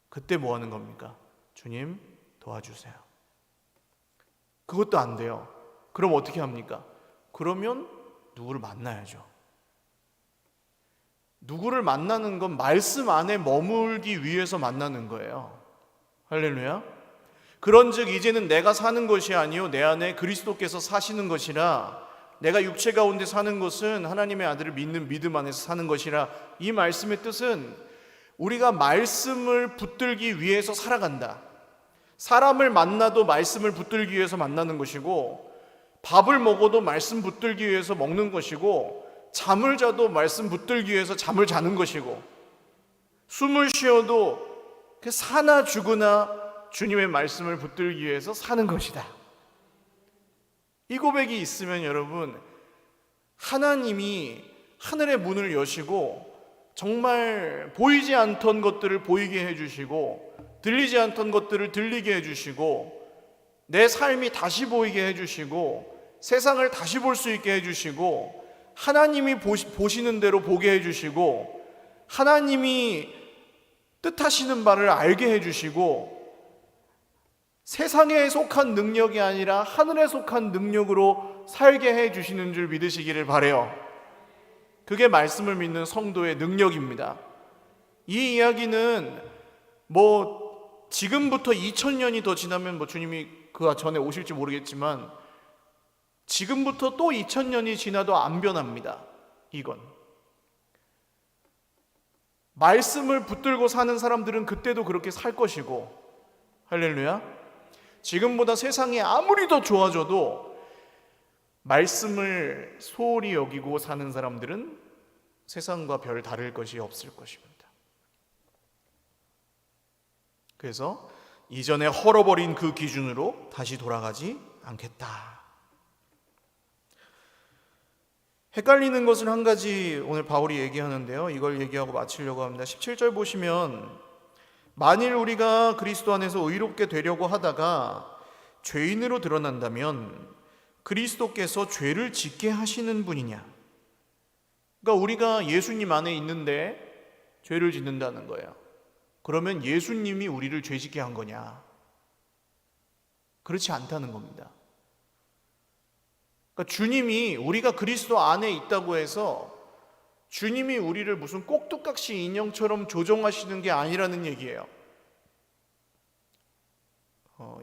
그때 뭐 하는 겁니까? 주님 도와주세요. 그것도 안 돼요. 그럼 어떻게 합니까? 그러면 누구를 만나야죠. 누구를 만나는 건 말씀 안에 머물기 위해서 만나는 거예요. 할렐루야. 그런즉 이제는 내가 사는 것이 아니요 내 안에 그리스도께서 사시는 것이라, 내가 육체 가운데 사는 것은 하나님의 아들을 믿는 믿음 안에서 사는 것이라. 이 말씀의 뜻은 우리가 말씀을 붙들기 위해서 살아간다. 사람을 만나도 말씀을 붙들기 위해서 만나는 것이고, 밥을 먹어도 말씀 붙들기 위해서 먹는 것이고, 잠을 자도 말씀 붙들기 위해서 잠을 자는 것이고, 숨을 쉬어도 사나 죽으나 주님의 말씀을 붙들기 위해서 사는 것이다. 이 고백이 있으면 여러분, 하나님이 하늘의 문을 여시고 정말 보이지 않던 것들을 보이게 해주시고, 들리지 않던 것들을 들리게 해주시고, 내 삶이 다시 보이게 해주시고, 세상을 다시 볼 수 있게 해주시고, 하나님이 보시는 대로 보게 해주시고, 하나님이 뜻하시는 바를 알게 해주시고, 세상에 속한 능력이 아니라 하늘에 속한 능력으로 살게 해주시는 줄 믿으시기를 바라요. 그게 말씀을 믿는 성도의 능력입니다. 이 이야기는 지금부터 2000년이 더 지나면 주님이 그 전에 오실지 모르겠지만, 지금부터 또 2000년이 지나도 안 변합니다. 이건 말씀을 붙들고 사는 사람들은 그때도 그렇게 살 것이고, 할렐루야. 지금보다 세상이 아무리 더 좋아져도 말씀을 소홀히 여기고 사는 사람들은 세상과 별 다를 것이 없을 것입니다. 그래서 이전에 헐어버린 그 기준으로 다시 돌아가지 않겠다. 헷갈리는 것은 한 가지 오늘 바울이 얘기하는데요, 이걸 얘기하고 마치려고 합니다. 17절 보시면, 만일 우리가 그리스도 안에서 의롭게 되려고 하다가 죄인으로 드러난다면 그리스도께서 죄를 짓게 하시는 분이냐? 그러니까 우리가 예수님 안에 있는데 죄를 짓는다는 거예요. 그러면 예수님이 우리를 죄 짓게 한 거냐? 그렇지 않다는 겁니다. 그러니까 주님이, 우리가 그리스도 안에 있다고 해서 주님이 우리를 무슨 꼭두각시 인형처럼 조종하시는 게 아니라는 얘기예요.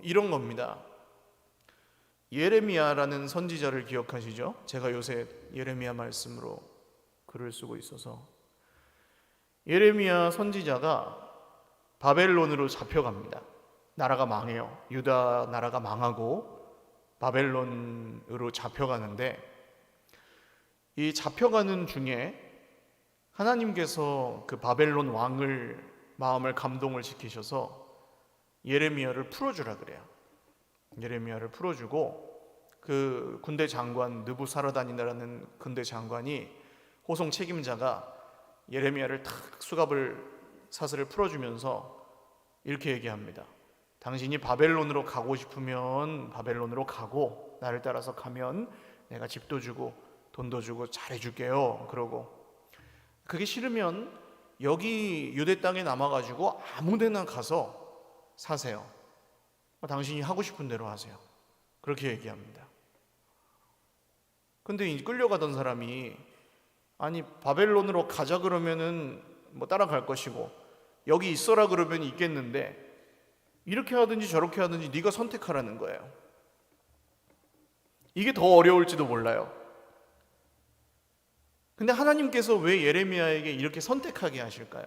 이런 겁니다. 예레미야라는 선지자를 기억하시죠? 제가 요새 예레미야 말씀으로 글을 쓰고 있어서, 예레미야 선지자가 바벨론으로 잡혀갑니다. 나라가 망해요. 유다 나라가 망하고 바벨론으로 잡혀가는데, 이 잡혀가는 중에 하나님께서 그 바벨론 왕을 마음을 감동을 시키셔서 예레미야를 풀어주라 그래요. 예레미야를 풀어주고, 그 군대 장관 느부사라단이라는 군대 장관이, 호송 책임자가 예레미야를 탁 사슬을 풀어주면서 이렇게 얘기합니다. 당신이 바벨론으로 가고 싶으면 바벨론으로 가고, 나를 따라서 가면 내가 집도 주고 돈도 주고 잘해줄게요. 그러고, 그게 싫으면 여기 유대 땅에 남아가지고 아무데나 가서 사세요. 당신이 하고 싶은 대로 하세요. 그렇게 얘기합니다. 근데 끌려가던 사람이, 아니 바벨론으로 가자 그러면은 따라갈 것이고, 여기 있어라 그러면 있겠는데, 이렇게 하든지 저렇게 하든지 네가 선택하라는 거예요. 이게 더 어려울지도 몰라요. 근데 하나님께서 왜 예레미야에게 이렇게 선택하게 하실까요?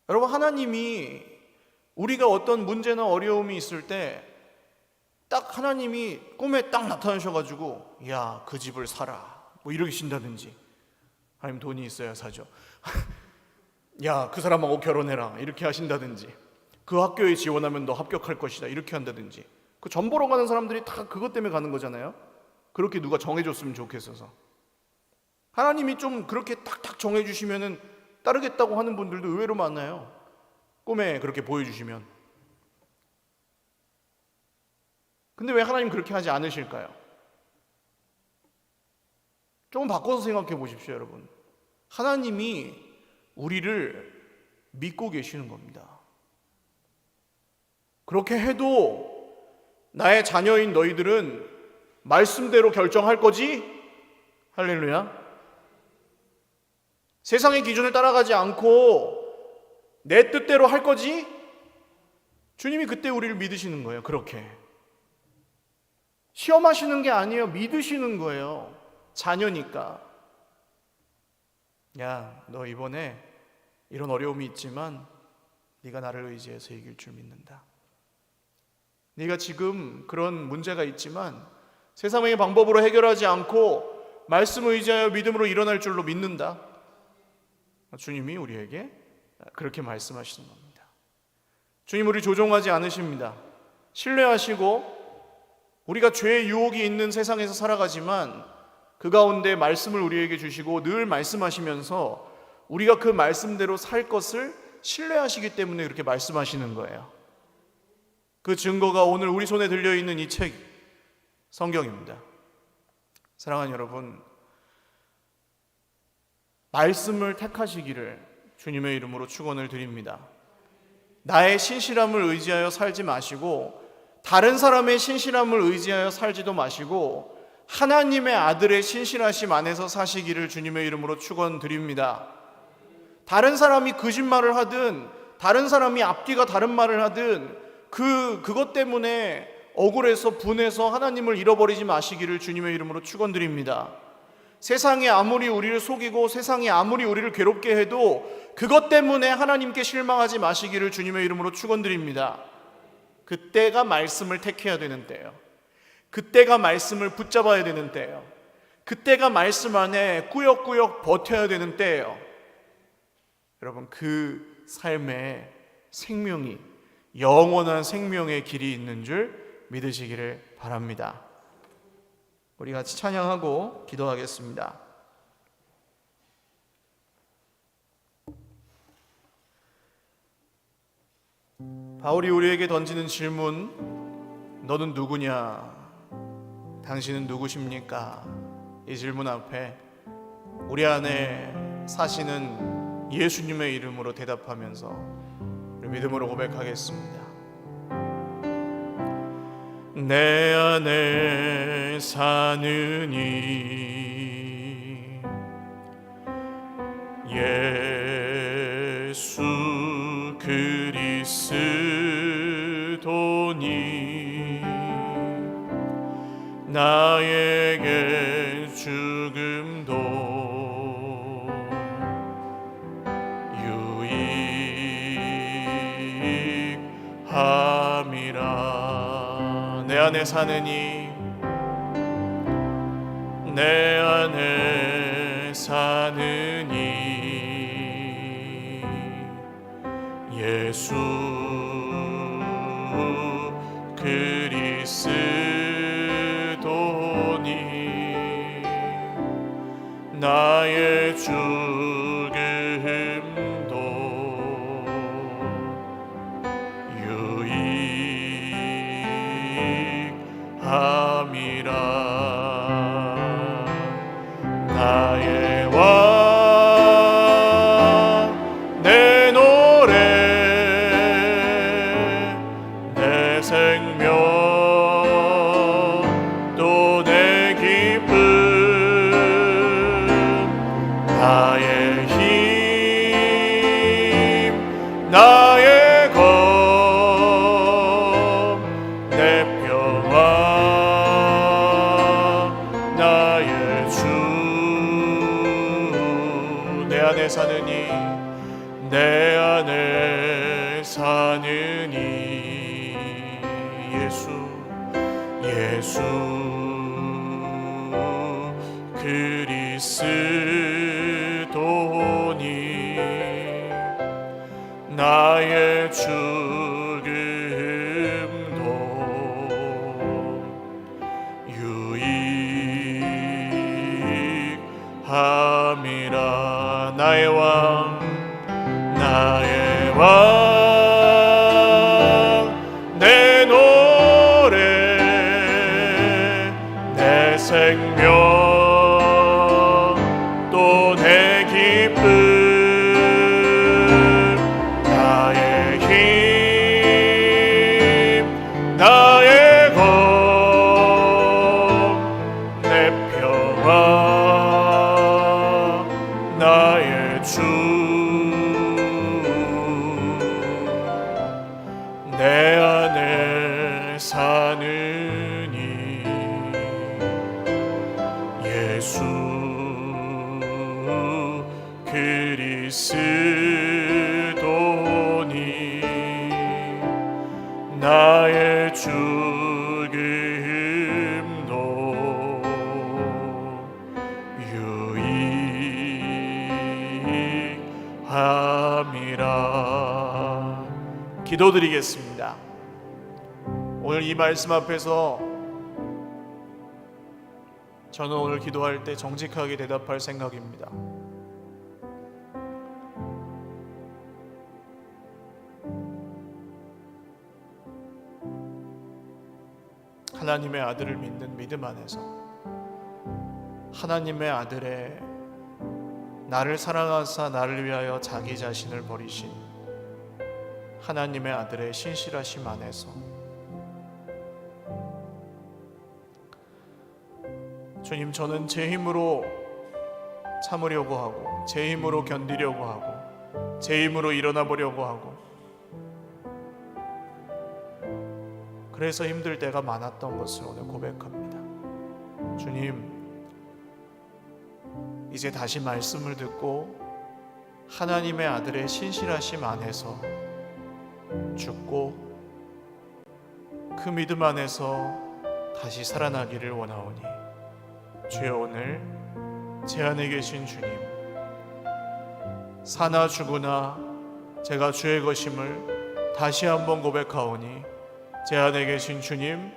여러분, 하나님이 우리가 어떤 문제나 어려움이 있을 때 딱 하나님이 꿈에 딱 나타나셔가지고, 야, 그 집을 사라, 이러신다든지, 하나님 돈이 있어야 사죠. 야, 그 사람하고 결혼해라, 이렇게 하신다든지, 그 학교에 지원하면 너 합격할 것이다, 이렇게 한다든지. 그 전 보러 가는 사람들이 다 그것 때문에 가는 거잖아요. 그렇게 누가 정해줬으면 좋겠어서. 하나님이 좀 그렇게 탁탁 정해주시면은 따르겠다고 하는 분들도 의외로 많아요. 꿈에 그렇게 보여주시면. 근데 왜 하나님 그렇게 하지 않으실까요? 조금 바꿔서 생각해 보십시오, 여러분. 하나님이 우리를 믿고 계시는 겁니다. 그렇게 해도 나의 자녀인 너희들은 말씀대로 결정할 거지? 할렐루야. 세상의 기준을 따라가지 않고 내 뜻대로 할 거지? 주님이 그때 우리를 믿으시는 거예요. 그렇게 시험하시는 게 아니에요. 믿으시는 거예요. 자녀니까. 야, 너 이번에 이런 어려움이 있지만 네가 나를 의지해서 이길 줄 믿는다. 네가 지금 그런 문제가 있지만 세상의 방법으로 해결하지 않고 말씀을 의지하여 믿음으로 일어날 줄로 믿는다. 주님이 우리에게 그렇게 말씀하시는 겁니다. 주님 우리 조종하지 않으십니다. 신뢰하시고 우리가 죄의 유혹이 있는 세상에서 살아가지만 그 가운데 말씀을 우리에게 주시고 늘 말씀하시면서 우리가 그 말씀대로 살 것을 신뢰하시기 때문에 그렇게 말씀하시는 거예요. 그 증거가 오늘 우리 손에 들려있는 이 책 성경입니다. 사랑하는 여러분, 말씀을 택하시기를 주님의 이름으로 축원을 드립니다. 나의 신실함을 의지하여 살지 마시고 다른 사람의 신실함을 의지하여 살지도 마시고 하나님의 아들의 신실하심 안에서 사시기를 주님의 이름으로 축원드립니다. 다른 사람이 거짓말을 하든 다른 사람이 앞뒤가 다른 말을 하든 그것 때문에 억울해서 분해서 하나님을 잃어버리지 마시기를 주님의 이름으로 축원드립니다. 세상이 아무리 우리를 속이고 세상이 아무리 우리를 괴롭게 해도 그것 때문에 하나님께 실망하지 마시기를 주님의 이름으로 축원드립니다. 그때가 말씀을 택해야 되는 때예요. 그때가 말씀을 붙잡아야 되는 때예요. 그때가 말씀 안에 꾸역꾸역 버텨야 되는 때예요. 여러분, 그 삶에 생명이, 영원한 생명의 길이 있는 줄 믿으시기를 바랍니다. 우리 같이 찬양하고 기도하겠습니다. 바울이 우리에게 던지는 질문, 너는 누구냐? 당신은 누구십니까? 이 질문 앞에 우리 안에 사시는 예수님의 이름으로 대답하면서 믿음으로 고백하겠습니다. 내 안에 사는 이 예수 그리스도니 나에게 죽음도 유익함이라. 내 안에 사느니 내 안에 사느니 예수 그리스도니 나의 죽음도 유익함이라. 나의 왕 내 노래 내 생명 또 내 기쁨 나의 힘 나의 검 내 평화 나의 주 내 안에 사느니 내 안에 사느니 예수 그리스도니 나의 죽음도 유익함이라. 나의 왕 내 노래 내 생명 또 내 기쁨 나의 힘 내 안에 사느니 예수 그리스도니 나의 죽음도 유익함이라. 기도드리겠습니다. 오늘 이 말씀 앞에서 저는 오늘 기도할 때 정직하게 대답할 생각입니다. 하나님의 아들을 믿는 믿음 안에서 하나님의 아들의 나를 사랑하사 나를 위하여 자기 자신을 버리신 하나님의 아들의 신실하심 안에서 주님, 저는 제 힘으로 참으려고 하고 제 힘으로 견디려고 하고 제 힘으로 일어나 보려고 하고 그래서 힘들 때가 많았던 것을 오늘 고백합니다. 주님, 이제 다시 말씀을 듣고 하나님의 아들의 신실하심 안에서 죽고 그 믿음 안에서 다시 살아나기를 원하오니 주여, 오늘 제 안에 계신 주님, 사나 죽으나 제가 주의 것임을 다시 한번 고백하오니 제 안에 계신 주님,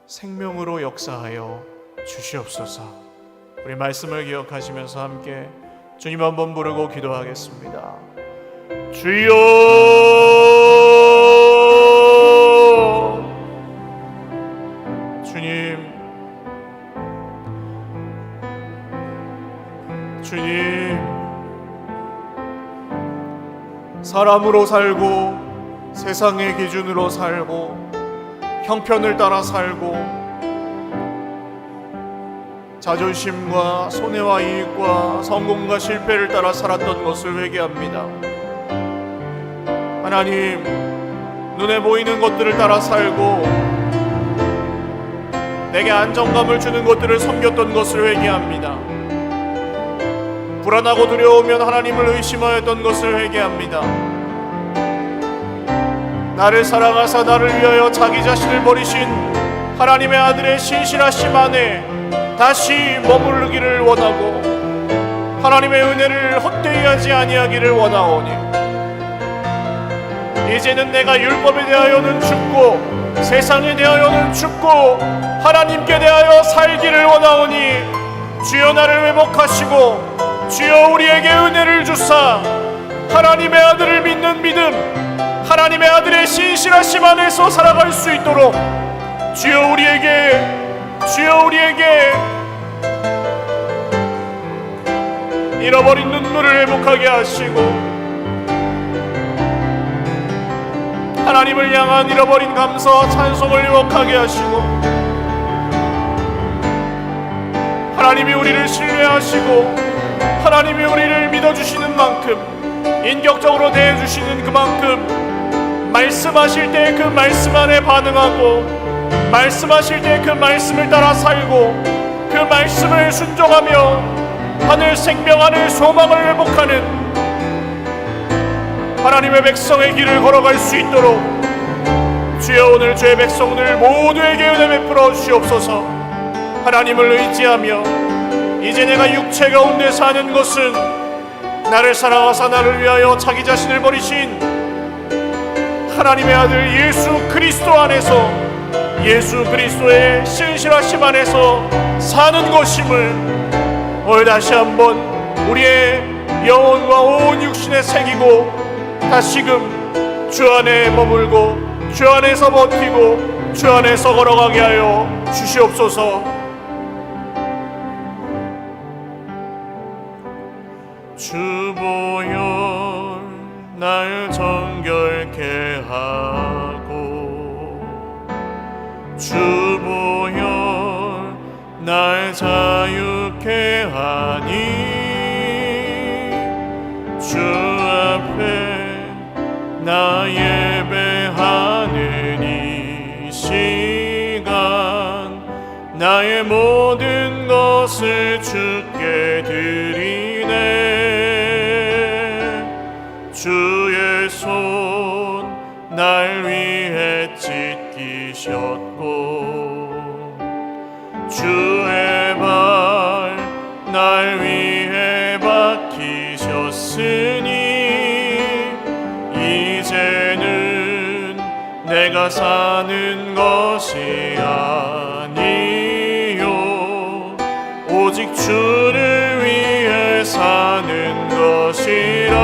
생명으로 역사하여 주시옵소서. 우리 말씀을 기억하시면서 함께 주님 한번 부르고 기도하겠습니다. 주여, 주님, 주님, 사람으로 살고 세상의 기준으로 살고 형편을 따라 살고 자존심과 손해와 이익과 성공과 실패를 따라 살았던 것을 회개합니다. 하나님, 눈에 보이는 것들을 따라 살고 내게 안정감을 주는 것들을 섬겼던 것을 회개합니다. 불안하고 두려우면 하나님을 의심하였던 것을 회개합니다. 나를 사랑하사 나를 위하여 자기 자신을 버리신 하나님의 아들의 신실하심 안에 다시 머무르기를 원하고 하나님의 은혜를 헛되이 하지 아니하기를 원하오니 이제는 내가 율법에 대하여는 죽고 세상에 대하여는 죽고 하나님께 대하여 살기를 원하오니 주여, 나를 회복하시고 주여, 우리에게 은혜를 주사 하나님의 아들을 믿는 믿음, 하나님의 아들의 신실하심 안에서 살아갈 수 있도록 주여 우리에게 잃어버린 눈물을 회복하게 하시고 하나님을 향한 잃어버린 감사와 찬송을 회복하게 하시고 하나님이 우리를 신뢰하시고 하나님이 우리를 믿어주시는 만큼 인격적으로 대해주시는 그만큼 말씀하실 때 그 말씀 안에 반응하고 말씀하실 때 그 말씀을 따라 살고 그 말씀을 순종하며 하늘 생명, 하늘 소망을 회복하는 하나님의 백성의 길을 걸어갈 수 있도록 주여, 오늘 주의 백성들 모두에게 은혜 베풀어 주시옵소서. 하나님을 의지하며 이제 내가 육체 가운데 사는 것은 나를 사랑하사 나를 위하여 자기 자신을 버리신 하나님의 아들 예수 그리스도 안에서 예수 그리스도의 신실하심 안에서 사는 것임을 오늘 다시 한번 우리의 영혼과 온 육신에 새기고 다시금 주 안에 머물고 주 안에서 버티고 주 안에서 걸어가게 하여 주시옵소서. 주보혈 날 정결케 하고 주보혈 날 자유케 하니 주 앞에 나 예배하노니 시간 나의 모든 것을 주께 드리네. 주의 손 날 위해 찢기셨고 주의 발 날 위해 박히셨으니 이제는 내가 사는 것이 아니요 오직 주를 위해 사는 것이라.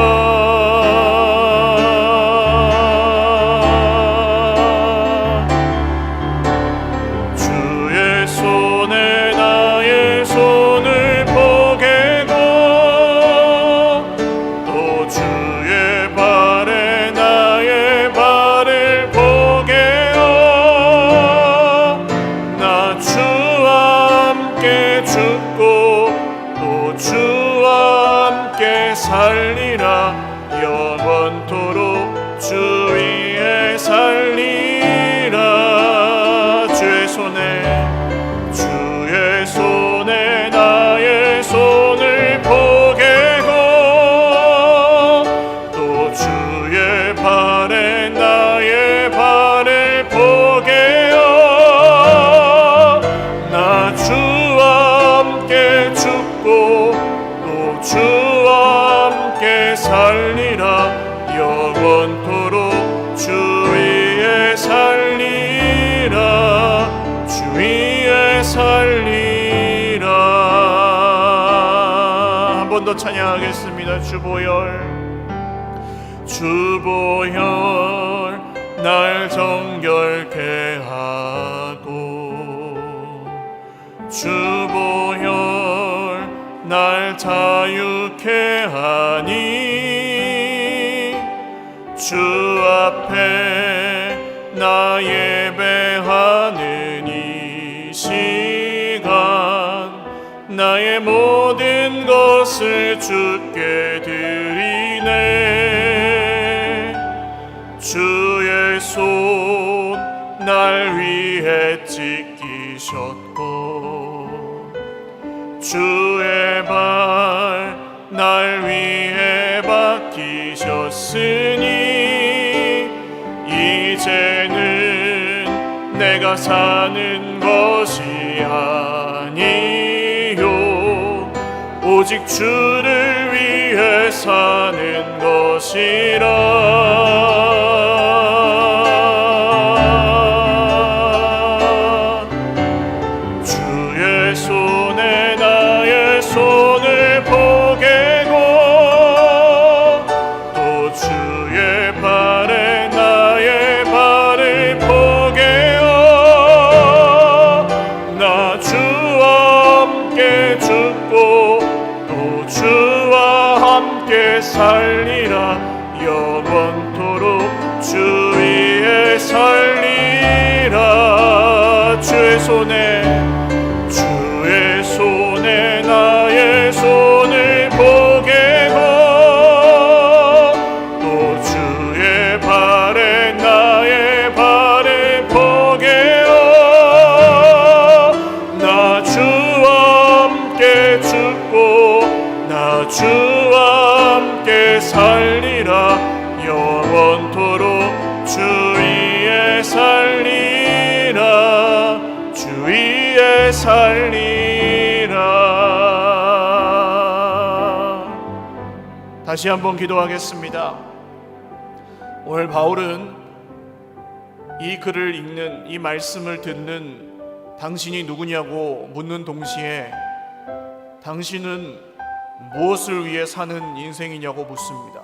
주의 손에 나의 손을 포개고 또 주의 발에 나의 발을 포개어 나 주와 함께 죽고 또 주와 함께 살리라. 영원토록 주 위에 살리라. 주의 손에 나의 손을 포개고 또 주의 발에 나의 발을 포개어 나 주와 함께 죽고 또 주와 함께 살리라. 영원토록 주 위에 살리라. 주 위에 살리라. 한 번 더 찬양하겠습니다. 주보혈 날 정결케 하고 주보혈 날 자유케 하니 주 앞에 나 예배하는 이 시간 나의 모든 것을 주께 드리네. 주의 손 날 위해 찢기셨고 주의 발 날 위해 박히셨으니 이제는 내가 사는 것이 아니요 오직 주를 위해 사는 것이라. 주의 손에 나의 손을 포개고 또 주의 발에 나의 발을 포개어 나 주와 함께 죽고 또 주와 함께 살리라. 영원토록 주 위에 살리라. 주의 손에 나의 손을 포개고 또 주의 발에 나의 발을 포개어 나 주와 함께 죽고 나 주와 함께 살리라. 영원토록 주 위에 살리라. 주 위에 살리라. 다시 한번 기도하겠습니다. 오늘 바울은 이 글을 읽는 이 말씀을 듣는 당신이 누구냐고 묻는 동시에 당신은 무엇을 위해 사는 인생이냐고 묻습니다.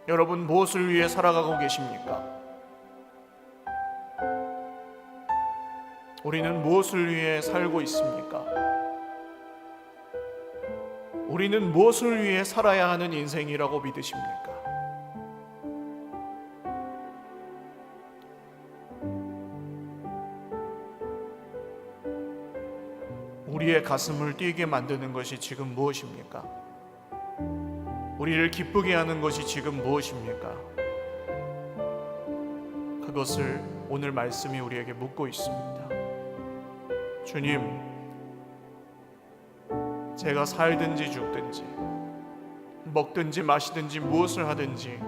여러분 무엇을 위해 살아가고 계십니까? 우리는 무엇을 위해 살고 있습니까? 우리는 무엇을 위해 살아야 하는 인생이라고 믿으십니까? 우리의 가슴을 뛰게 만드는 것이 지금 무엇입니까? 우리를 기쁘게 하는 것이 지금 무엇입니까? 그것을 오늘 말씀이 우리에게 묻고 있습니다. 주님, 제가 살든지 죽든지 먹든지 마시든지 무엇을 하든지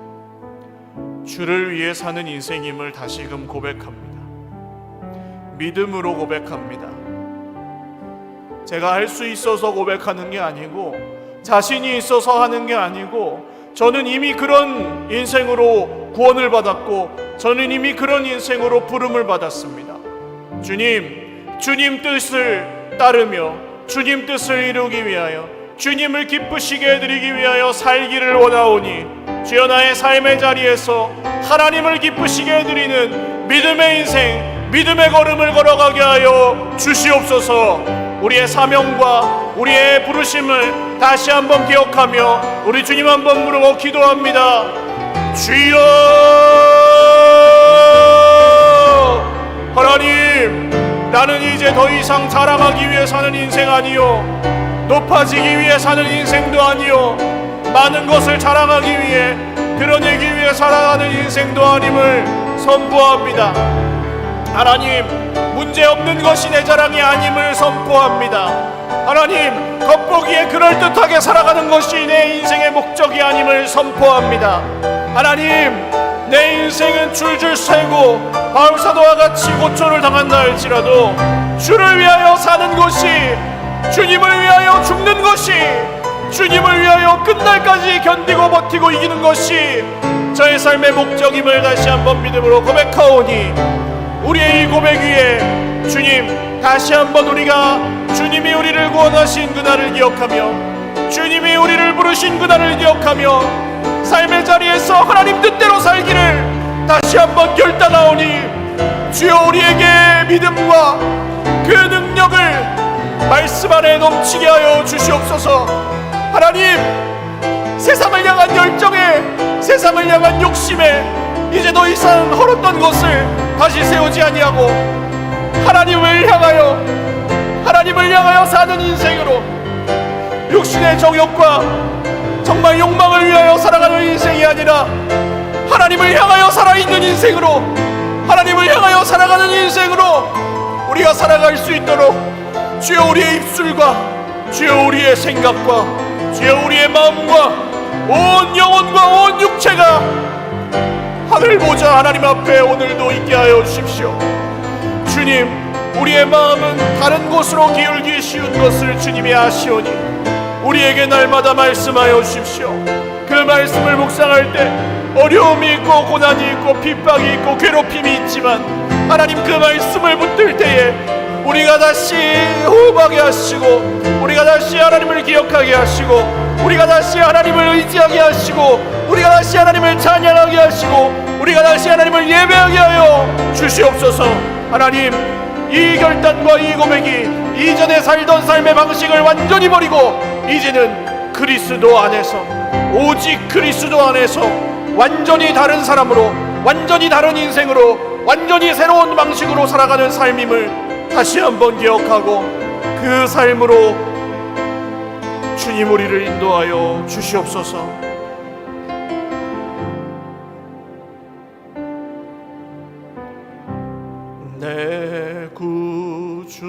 주를 위해 사는 인생임을 다시금 고백합니다. 믿음으로 고백합니다. 제가 할 수 있어서 고백하는 게 아니고, 자신이 있어서 하는 게 아니고, 저는 이미 그런 인생으로 구원을 받았고, 저는 이미 그런 인생으로 부름을 받았습니다. 주님 뜻을 따르며 주님 뜻을 이루기 위하여, 주님을 기쁘시게 해드리기 위하여 살기를 원하오니, 주여 나의 삶의 자리에서 하나님을 기쁘시게 해드리는 믿음의 인생, 믿음의 걸음을 걸어가게 하여 주시옵소서. 우리의 사명과 우리의 부르심을 다시 한번 기억하며 우리 주님 한번 부르고 기도합니다. 주여, 하나님, 나는 이제 더 이상 자랑하기 위해 사는 인생 아니요, 높아지기 위해 사는 인생도 아니요, 많은 것을 자랑하기 위해 드러내기 위해 살아가는 인생도 아님을 선포합니다. 하나님, 문제없는 것이 내 자랑이 아님을 선포합니다. 하나님, 겉보기에 그럴듯하게 살아가는 것이 내 인생의 목적이 아님을 선포합니다. 하나님, 내 인생은 줄줄 새고 바울사도와 같이 고초를 당한다 할지라도 주를 위하여 사는 것이, 주님을 위하여 죽는 것이, 주님을 위하여 끝날까지 견디고 버티고 이기는 것이 저의 삶의 목적임을 다시 한번 믿음으로 고백하오니, 우리의 이 고백 위에 주님, 다시 한번 우리가 주님이 우리를 구원하신 그날을 기억하며, 주님이 우리를 부르신 그날을 기억하며, 삶의 자리에서 하나님 뜻대로 살기를 다시 한번 결단하오니, 주여 우리에게 믿음과 그 능력을 말씀 안에 넘치게 하여 주시옵소서. 하나님, 세상을 향한 열정에, 세상을 향한 욕심에 이제 더 이상 헐었던 것을 다시 세우지 아니하고 하나님을 향하여 사는 인생으로, 육신의 정욕과 정말 욕망을 위하여 살아가는 인생이 아니라 하나님을 향하여 살아있는 인생으로, 하나님을 향하여 살아가는 인생으로 우리가 살아갈 수 있도록 주여 우리의 입술과 주여 우리의 생각과 주여 우리의 마음과 온 영혼과 온 육체가 하늘 보좌 하나님 앞에 오늘도 있게 하여 주십시오. 주님, 우리의 마음은 다른 곳으로 기울기 쉬운 것을 주님이 아시오니 우리에게 날마다 말씀하여 주십시오. 그 말씀을 묵상할 때 어려움이 있고 고난이 있고 핍박이 있고 괴롭힘이 있지만, 하나님 그 말씀을 붙들 때에 우리가 다시 호흡하게 하시고, 우리가 다시 하나님을 기억하게 하시고, 우리가 다시 하나님을 의지하게 하시고, 우리가 다시 하나님을 찬양하게 하시고, 우리가 다시 하나님을 예배하게 하여 주시옵소서. 하나님, 이 결단과 이 고백이 이전에 살던 삶의 방식을 완전히 버리고 이제는 그리스도 안에서, 오직 그리스도 안에서 완전히 다른 사람으로, 완전히 다른 인생으로, 완전히 새로운 방식으로 살아가는 삶임을 다시 한번 기억하고 그 삶으로 주님 우리를 인도하여 주시옵소서. 내 구주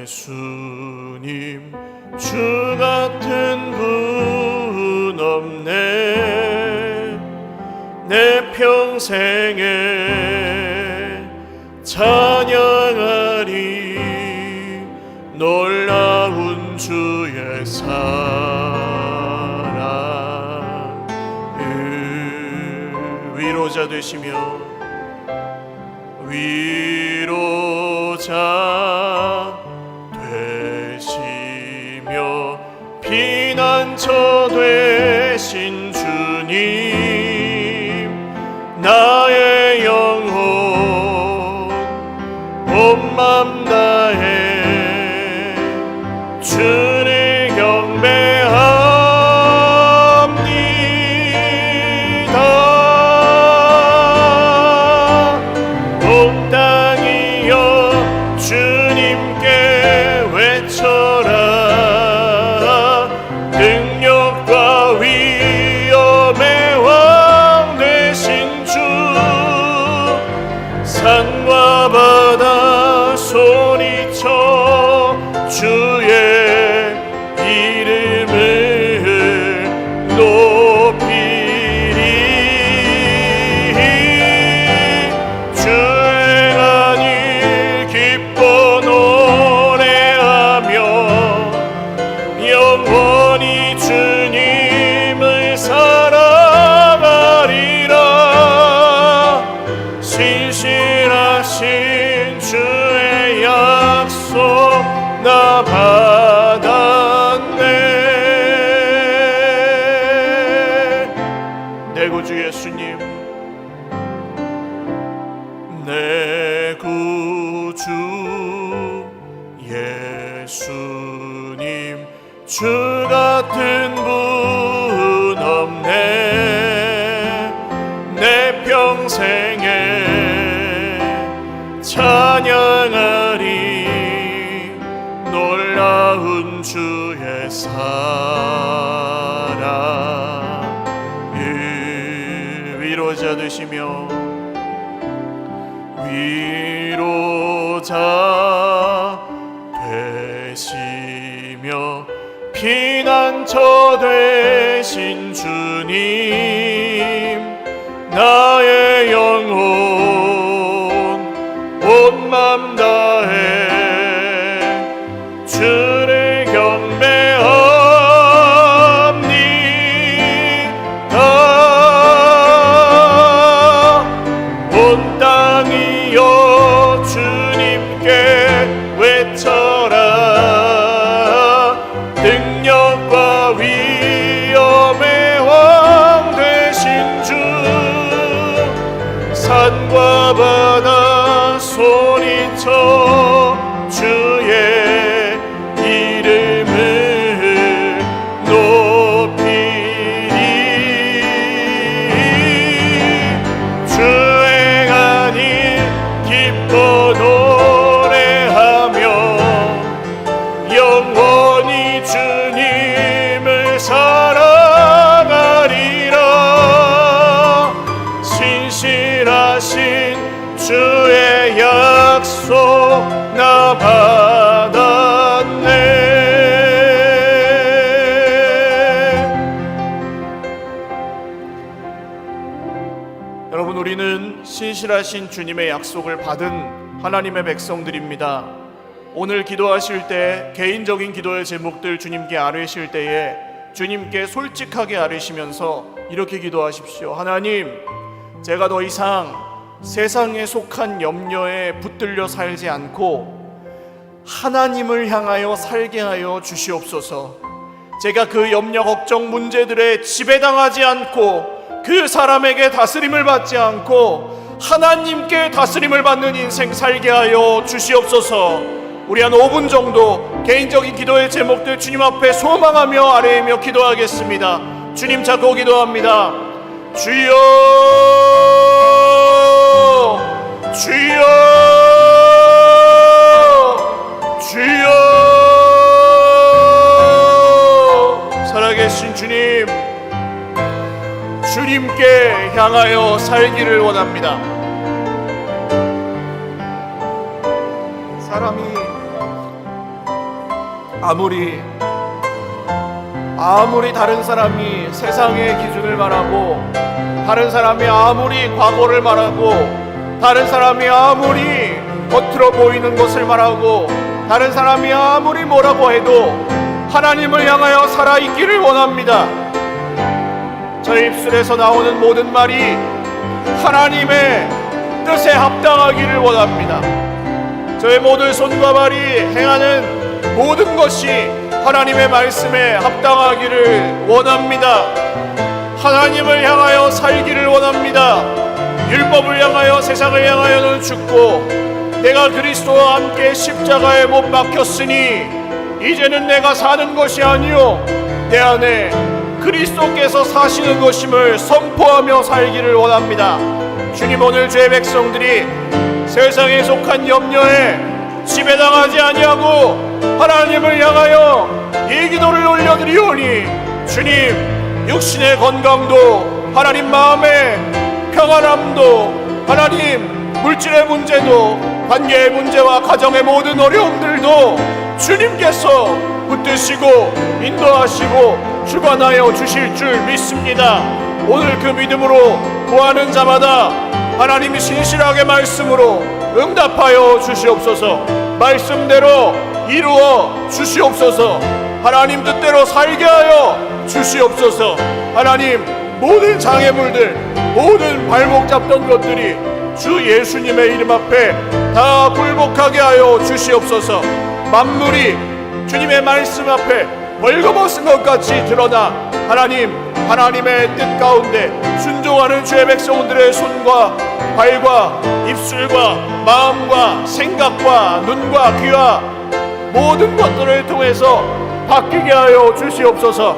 예수님, 주 같은 분 없네. 내 평생에 찬양하리 놀라운 주의 사랑. 위로자 되시며 위로자 되시며 피난처 되신 주님, 나의 영혼 온 맘 다해 주를 경배합니다. 온 땅이여 주님 예수님, 내 구주 예수님, 주 같은 분 없네. 내 평생에 찬양하리 놀라운 주의 사랑. 위로자 되시며 위로자 되시며 피난처 되신 주님, 나의 영혼 온 맘 다해 주를 경배합니다. 온 땅이여 주님께 외쳐라. 능력과 위엄의 왕 되신 주, 산과 바다 소리쳐 주의 이름을 높이리. 주행한 일 기뻐 노래하며 영원히 주님을 사랑하리라. 신실하신 주의 약속 나 받았네. 여러분, 우리는 신실하신 주님의 약속을 받은 하나님의 백성들입니다. 오늘 기도하실 때 개인적인 기도의 제목들 주님께 아뢰실 때에 주님께 솔직하게 아뢰시면서 이렇게 기도하십시오. 하나님, 제가 더 이상 세상에 속한 염려에 붙들려 살지 않고 하나님을 향하여 살게 하여 주시옵소서. 제가 그 염려 걱정 문제들에 지배당하지 않고 그 사람에게 다스림을 받지 않고 하나님께 다스림을 받는 인생 살게 하여 주시옵소서. 우리 한 5분 정도 개인적인 기도의 제목들 주님 앞에 소망하며 아뢰며 기도하겠습니다. 주님 찾고 기도합니다. 주여, 주여, 주여. 살아계신 주님, 주님께 향하여 살기를 원합니다. 사람이 아무리 다른 사람이 세상의 기준을 말하고, 다른 사람이 아무리 과거를 말하고, 다른 사람이 아무리 겉으로 보이는 것을 말하고, 다른 사람이 아무리 뭐라고 해도 하나님을 향하여 살아있기를 원합니다. 저의 입술에서 나오는 모든 말이 하나님의 뜻에 합당하기를 원합니다. 저의 모든 손과 발이 행하는 모든 것이 하나님의 말씀에 합당하기를 원합니다. 하나님을 향하여 살기를 원합니다. 율법을 향하여 세상을 향하여는 죽고 내가 그리스도와 함께 십자가에 못 박혔으니 이제는 내가 사는 것이 아니요 내 안에 그리스도께서 사시는 것임을 선포하며 살기를 원합니다. 주님, 오늘 죄의 백성들이 세상에 속한 염려에 지배당하지 아니하고 하나님을 향하여 이 기도를 올려드리오니, 주님, 육신의 건강도, 하나님 마음의 평안함도, 하나님 물질의 문제도, 관계의 문제와 가정의 모든 어려움들도 주님께서 붙드시고 인도하시고 주관하여 주실 줄 믿습니다. 오늘 그 믿음으로 구하는 자마다 하나님이 신실하게 말씀으로 응답하여 주시옵소서. 말씀대로 이루어 주시옵소서. 하나님 뜻대로 살게 하여 주시옵소서. 하나님, 모든 장애물들, 모든 발목 잡던 것들이 주 예수님의 이름 앞에 다 굴복하게 하여 주시옵소서. 만물이 주님의 말씀 앞에 벌거벗은 것 같이 드러나 하나님 하나님의 뜻 가운데 순종하는 주의 백성들의 손과 발과 입술과 마음과 생각과 눈과 귀와 모든 것들을 통해서 바뀌게 하여 주시옵소서.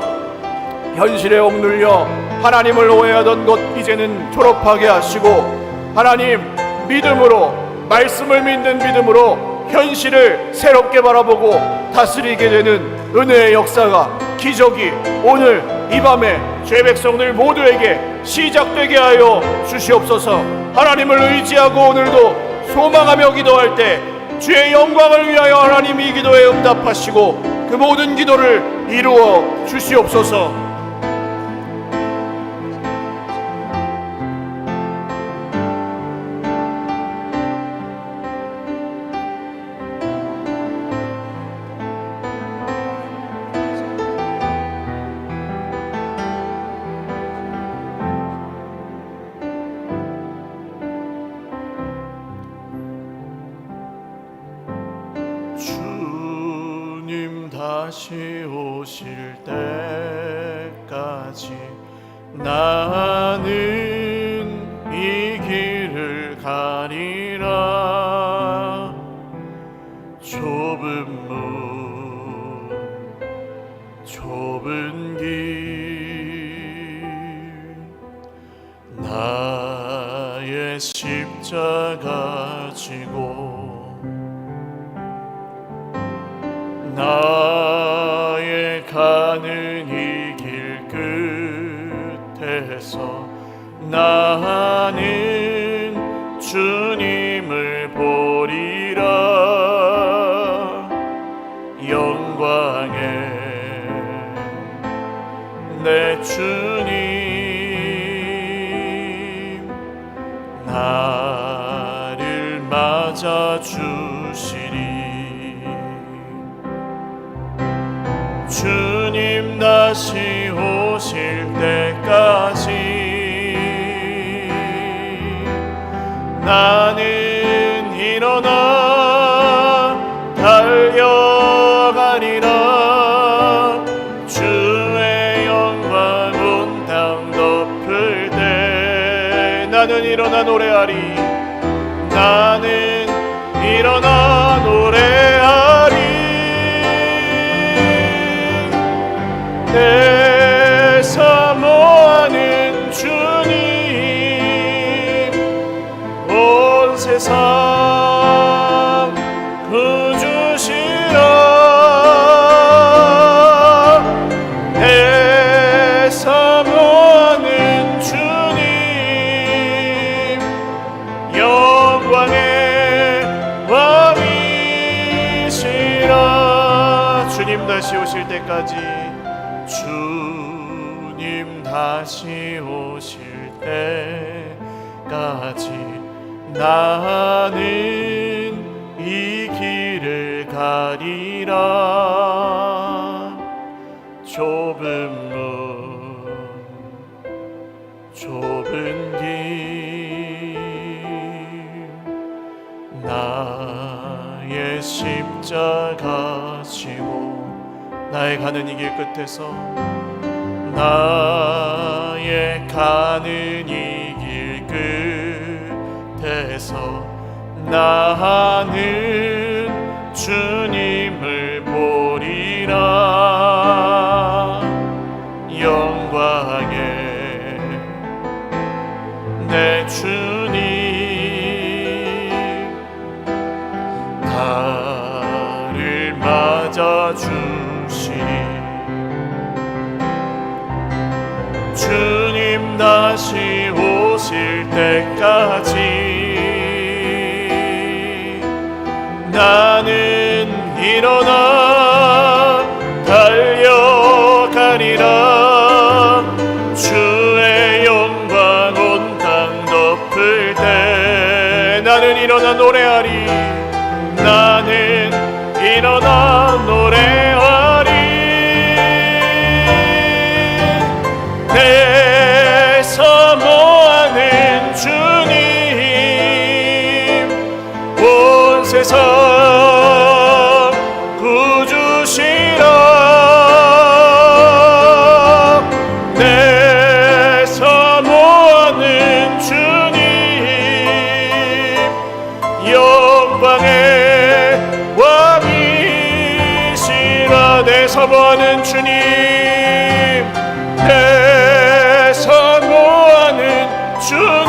현실에 억눌려 하나님을 오해하던 것 이제는 졸업하게 하시고, 하나님 믿음으로, 말씀을 믿는 믿음으로 현실을 새롭게 바라보고 다스리게 되는 은혜의 역사가, 기적이 오늘 이 밤에 죄 백성들 모두에게 시작되게 하여 주시옵소서. 하나님을 의지하고 오늘도 소망하며 기도할 때 주의 영광을 위하여 하나님 이 기도에 응답하시고 그 모든 기도를 이루어 주시옵소서. 주님 다시 오실 때까지 나는 이 길을 가리라. 좁은 문, 좁은 길, 나의 십자가 지고 나의 가는 이 길 끝에서 나는 주님을 보리라. 영광의 내 주님 나를 맞아 주시리. 주님 다시 오실 때까지 나는 일어나 달려가리라. 주의 영광 온 땅 덮을 때 나는 일어나 노래하리. 나는 일어나 노래하리. 내 사모하는 주님 온 세상 구주시라. 내 사모하는 주님 영광의 왕이시라. 주님 다시 오실 때까지 주님 다시 오실 때까지 나는 이 길을 가리라. 좁은 문, 좁은 길, 나의 십자가 지고 나의 가는 이 길 끝에서 나의 가는 이 길 끝에서 나는 주님을 보리라. 영광의 내 주님 나를 맞아 주님 다시 오실 때까지 나는 일어나 달려가리라. 주의 영광 온 땅 덮을 때 나는 일어나 노래하리. 나는 일어나 노래하리. 내 사모하는 주님 온 세상 구주시라. 내 사모하는 주님, 내 사모하는 주님,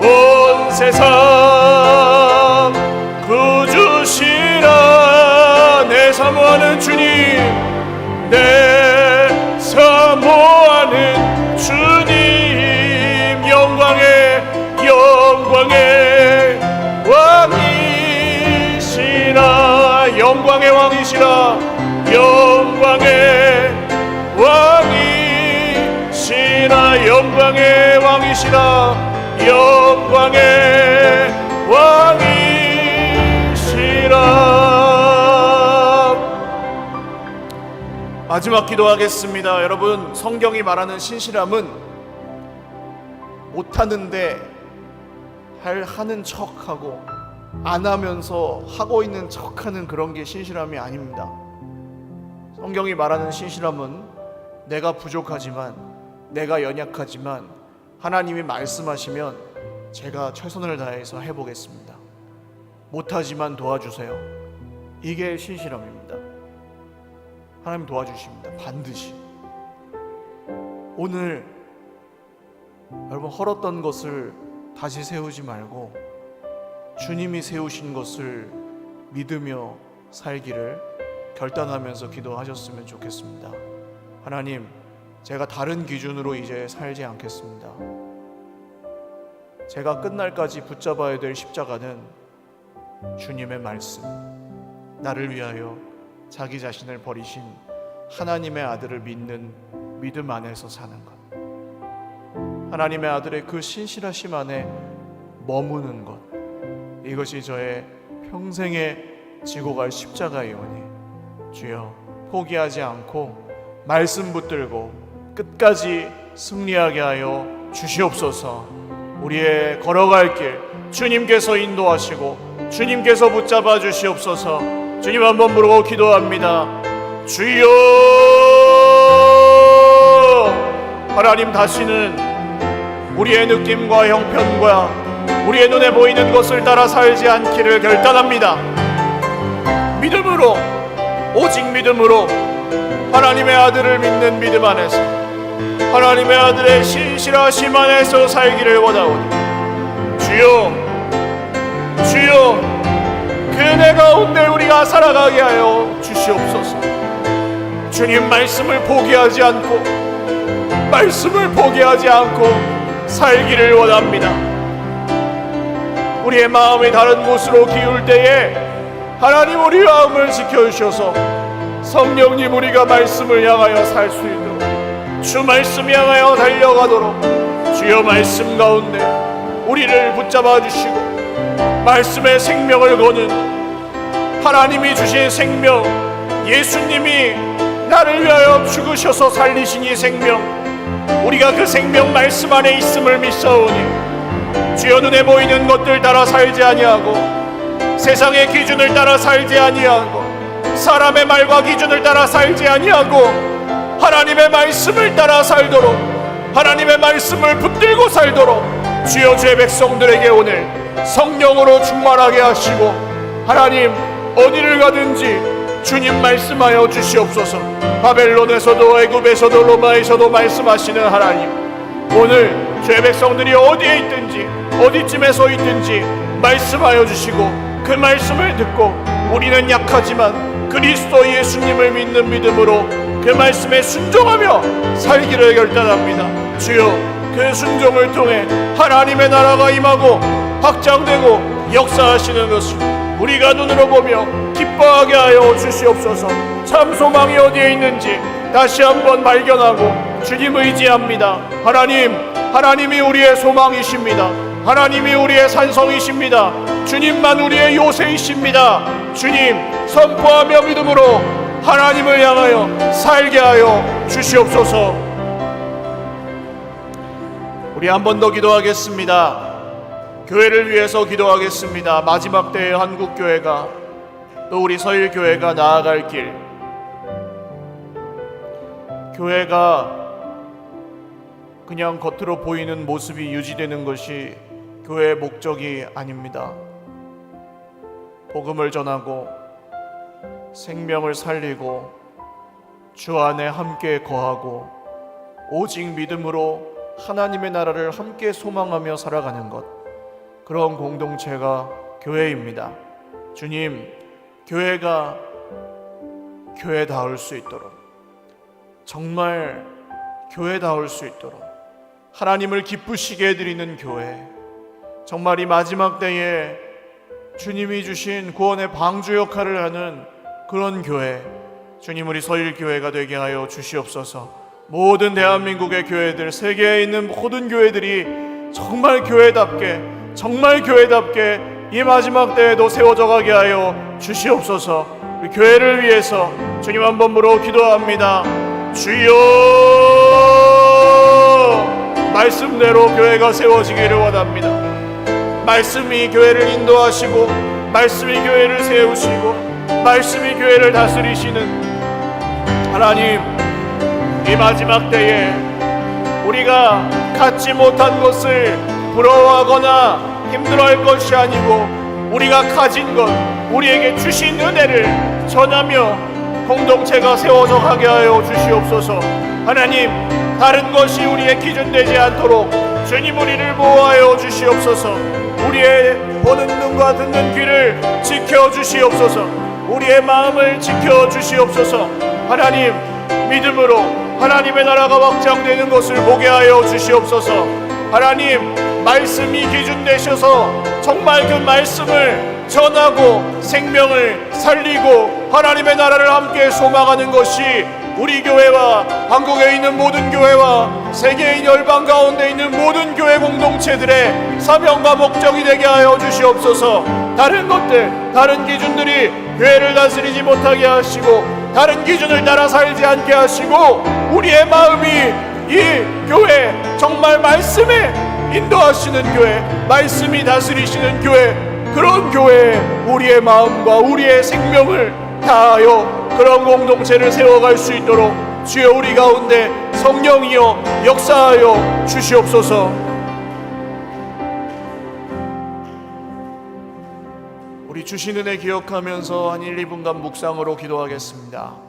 온 세상 구주시라. 내 사모하는 주님, 내 사모하는 주님, 영광의 왕이시라. 영광의 왕이시라. 영광의 왕이시라. 영광의 왕이시라. 영광의 왕이시라. 마지막 기도하겠습니다. 여러분, 성경이 말하는 신실함은 못하는데 하는 척하고 안 하면서 하고 있는 척하는 그런 게 신실함이 아닙니다. 성경이 말하는 신실함은 내가 부족하지만, 내가 연약하지만 하나님이 말씀하시면 제가 최선을 다해서 해보겠습니다. 못하지만 도와주세요. 이게 신실함입니다. 하나님 도와주십니다. 반드시. 오늘 여러분, 헐었던 것을 다시 세우지 말고 주님이 세우신 것을 믿으며 살기를 결단하면서 기도하셨으면 좋겠습니다. 하나님, 제가 다른 기준으로 이제 살지 않겠습니다. 제가 끝날까지 붙잡아야 될 십자가는 주님의 말씀, 나를 위하여 자기 자신을 버리신 하나님의 아들을 믿는 믿음 안에서 사는 것, 하나님의 아들의 그 신실하심 안에 머무는 것, 이것이 저의 평생에 지고 갈 십자가이오니 주여, 포기하지 않고 말씀 붙들고 끝까지 승리하게 하여 주시옵소서. 우리의 걸어갈 길 주님께서 인도하시고 주님께서 붙잡아 주시옵소서. 주님 한번 부르고 기도합니다. 주여. 하나님, 다시는 우리의 느낌과 형편과 우리의 눈에 보이는 것을 따라 살지 않기를 결단합니다. 믿음으로, 오직 믿음으로 하나님의 아들을 믿는 믿음 안에서, 하나님의 아들의 신실하심 안에서 살기를 원하오니 주여, 주여, 그 은혜 가운데 우리가 살아가게 하여 주시옵소서. 주님 말씀을 포기하지 않고, 말씀을 포기하지 않고 살기를 원합니다. 우리의 마음이 다른 곳으로 기울 때에 하나님, 우리 마음을 지켜주셔서 성령님, 우리가 말씀을 향하여 살 수 있도록, 주 말씀 향하여 달려가도록 주여 말씀 가운데 우리를 붙잡아 주시고 말씀의 생명을 거는, 하나님이 주신 생명, 예수님이 나를 위하여 죽으셔서 살리신 이 생명, 우리가 그 생명 말씀 안에 있음을 믿사오니 주여, 눈에 보이는 것들 따라 살지 아니하고 세상의 기준을 따라 살지 아니하고 사람의 말과 기준을 따라 살지 아니하고 하나님의 말씀을 따라 살도록, 하나님의 말씀을 붙들고 살도록 주여, 주의 백성들에게 오늘 성령으로 충만하게 하시고 하나님, 어디를 가든지 주님 말씀하여 주시옵소서. 바벨론에서도 애굽에서도 로마에서도 말씀하시는 하나님, 오늘 주의 백성들이 어디에 있든지 어디쯤에 서 있든지 말씀하여 주시고 그 말씀을 듣고 우리는 약하지만 그리스도 예수님을 믿는 믿음으로 그 말씀에 순종하며 살기를 결단합니다. 주여, 그 순종을 통해 하나님의 나라가 임하고 확장되고 역사하시는 것을 우리가 눈으로 보며 기뻐하게 하여 주시옵소서. 참 소망이 어디에 있는지 다시 한번 발견하고 주님 의지합니다. 하나님, 하나님이 우리의 소망이십니다. 하나님이 우리의 산성이십니다. 주님만 우리의 요새이십니다. 주님, 선포하며 믿음으로 하나님을 향하여 살게 하여 주시옵소서. 우리 한 번 더 기도하겠습니다. 교회를 위해서 기도하겠습니다. 마지막 때의 한국교회가, 또 우리 서일교회가 나아갈 길, 교회가 그냥 겉으로 보이는 모습이 유지되는 것이 교회의 목적이 아닙니다. 복음을 전하고 생명을 살리고 주 안에 함께 거하고 오직 믿음으로 하나님의 나라를 함께 소망하며 살아가는 것, 그런 공동체가 교회입니다. 주님, 교회가 교회다울 수 있도록, 정말 교회다울 수 있도록 하나님을 기쁘시게 해드리는 교회, 정말 이 마지막 때에 주님이 주신 구원의 방주 역할을 하는 그런 교회, 주님 우리 서일교회가 되게 하여 주시옵소서. 모든 대한민국의 교회들, 세계에 있는 모든 교회들이 정말 교회답게, 정말 교회답게 이 마지막 때에도 세워져 가게 하여 주시옵소서. 우리 교회를 위해서 주님 한 번 물어 기도합니다. 주여, 말씀대로 교회가 세워지기를 원합니다. 말씀이 교회를 인도하시고, 말씀이 교회를 세우시고, 말씀이 교회를 다스리시는 하나님, 이 마지막 때에 우리가 갖지 못한 것을 부러워하거나 힘들어할 것이 아니고, 우리가 가진 것, 우리에게 주신 은혜를 전하며 공동체가 세워져 가게 하여 주시옵소서. 하나님, 다른 것이 우리의 기준 되지 않도록 주님 우리를 보호하여 주시옵소서. 우리의 보는 눈과 듣는 귀를 지켜주시옵소서. 우리의 마음을 지켜주시옵소서. 하나님, 믿음으로 하나님의 나라가 확장되는 것을 보게 하여 주시옵소서. 하나님, 말씀이 기준 되셔서 정말 그 말씀을 전하고 생명을 살리고 하나님의 나라를 함께 소망하는 것이 우리 교회와 한국에 있는 모든 교회와 세계인 열방 가운데 있는 모든 교회 공동체들의 사명과 목적이 되게 하여 주시옵소서. 다른 것들, 다른 기준들이 교회를 다스리지 못하게 하시고, 다른 기준을 따라 살지 않게 하시고, 우리의 마음이 이 교회, 정말 말씀에 인도하시는 교회, 말씀이 다스리시는 교회, 그런 교회에 우리의 마음과 우리의 생명을 다하여 그런 공동체를 세워갈 수 있도록 주여 우리 가운데 성령이여 역사하여 주시옵소서. 우리 주신 은혜 기억하면서 한 1, 2분간 묵상으로 기도하겠습니다.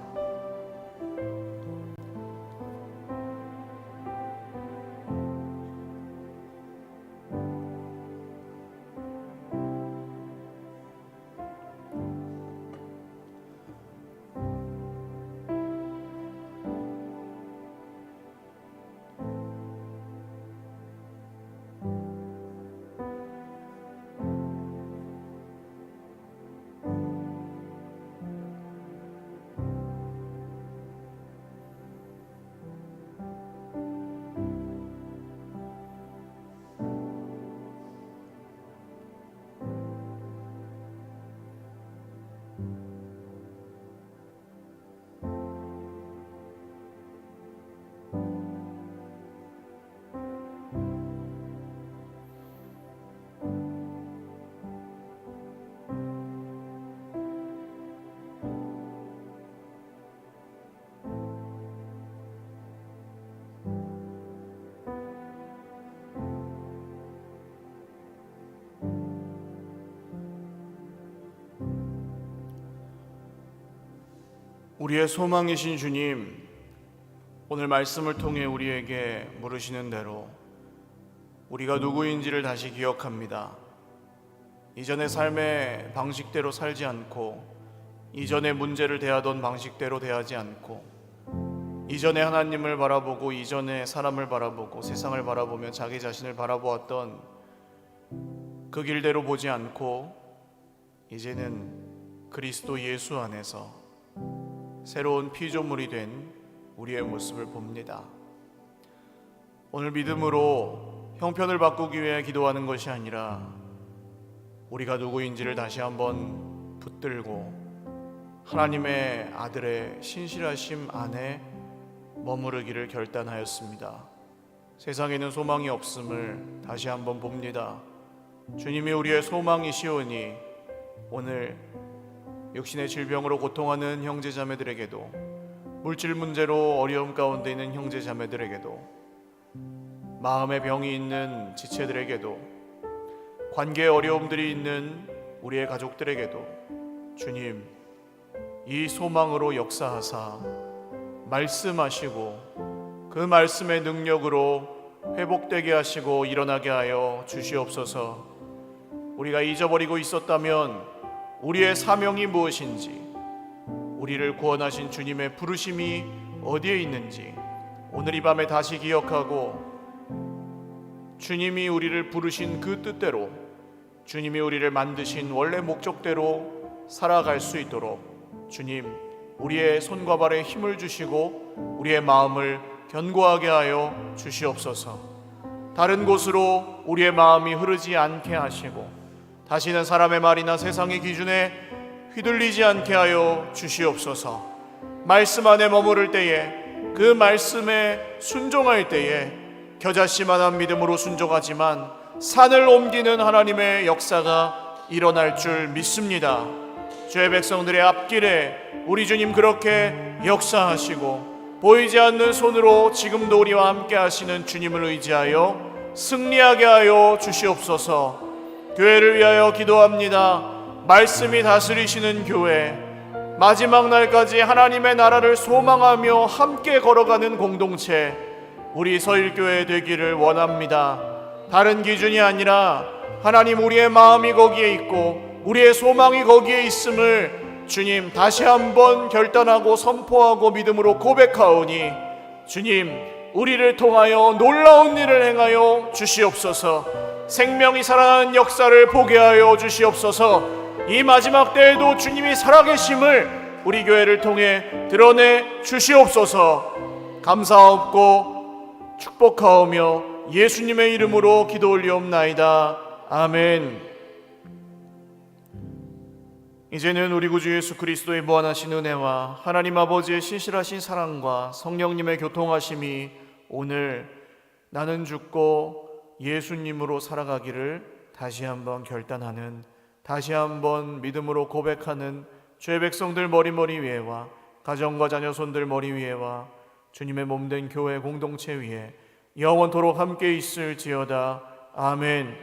우리의 소망이신 주님, 오늘 말씀을 통해 우리에게 물으시는 대로 우리가 누구인지를 다시 기억합니다. 이전의 삶의 방식대로 살지 않고, 이전의 문제를 대하던 방식대로 대하지 않고, 이전의 하나님을 바라보고, 이전의 사람을 바라보고, 세상을 바라보며 자기 자신을 바라보았던 그 길대로 보지 않고, 이제는 그리스도 예수 안에서 새로운 피조물이 된 우리의 모습을 봅니다. 오늘 믿음으로 형편을 바꾸기 위해 기도하는 것이 아니라 우리가 누구인지를 다시 한번 붙들고 하나님의 아들의 신실하심 안에 머무르기를 결단하였습니다. 세상에는 소망이 없음을 다시 한번 봅니다. 주님이 우리의 소망이시오니 오늘 육신의 질병으로 고통하는 형제자매들에게도, 물질 문제로 어려움 가운데 있는 형제자매들에게도, 마음의 병이 있는 지체들에게도, 관계에 어려움들이 있는 우리의 가족들에게도 주님, 이 소망으로 역사하사 말씀하시고 그 말씀의 능력으로 회복되게 하시고 일어나게 하여 주시옵소서. 우리가 잊어버리고 있었다면 우리의 사명이 무엇인지, 우리를 구원하신 주님의 부르심이 어디에 있는지 오늘 이 밤에 다시 기억하고, 주님이 우리를 부르신 그 뜻대로, 주님이 우리를 만드신 원래 목적대로 살아갈 수 있도록 주님, 우리의 손과 발에 힘을 주시고 우리의 마음을 견고하게 하여 주시옵소서. 다른 곳으로 우리의 마음이 흐르지 않게 하시고 다시는 사람의 말이나 세상의 기준에 휘둘리지 않게 하여 주시옵소서. 말씀 안에 머무를 때에, 그 말씀에 순종할 때에 겨자씨만한 믿음으로 순종하지만 산을 옮기는 하나님의 역사가 일어날 줄 믿습니다. 주의 백성들의 앞길에 우리 주님 그렇게 역사하시고 보이지 않는 손으로 지금도 우리와 함께 하시는 주님을 의지하여 승리하게 하여 주시옵소서. 교회를 위하여 기도합니다. 말씀이 다스리시는 교회, 마지막 날까지 하나님의 나라를 소망하며 함께 걸어가는 공동체, 우리 서일교회 되기를 원합니다. 다른 기준이 아니라 하나님, 우리의 마음이 거기에 있고 우리의 소망이 거기에 있음을 주님 다시 한번 결단하고 선포하고 믿음으로 고백하오니, 주님, 우리를 통하여 놀라운 일을 행하여 주시옵소서. 생명이 살아나는 역사를 보게 하여 주시옵소서. 이 마지막 때에도 주님이 살아계심을 우리 교회를 통해 드러내 주시옵소서. 감사하옵고 축복하오며 예수님의 이름으로 기도 올리옵나이다. 아멘. 이제는 우리 구주 예수 그리스도의 무한하신 은혜와 하나님 아버지의 신실하신 사랑과 성령님의 교통하심이 오늘 나는 죽고 예수님으로 살아가기를 다시 한번 결단하는, 다시 한번 믿음으로 고백하는 주의 백성들 머리머리 위에와 가정과 자녀 손들 머리 위에와 주님의 몸된 교회 공동체 위에 영원토록 함께 있을지어다. 아멘.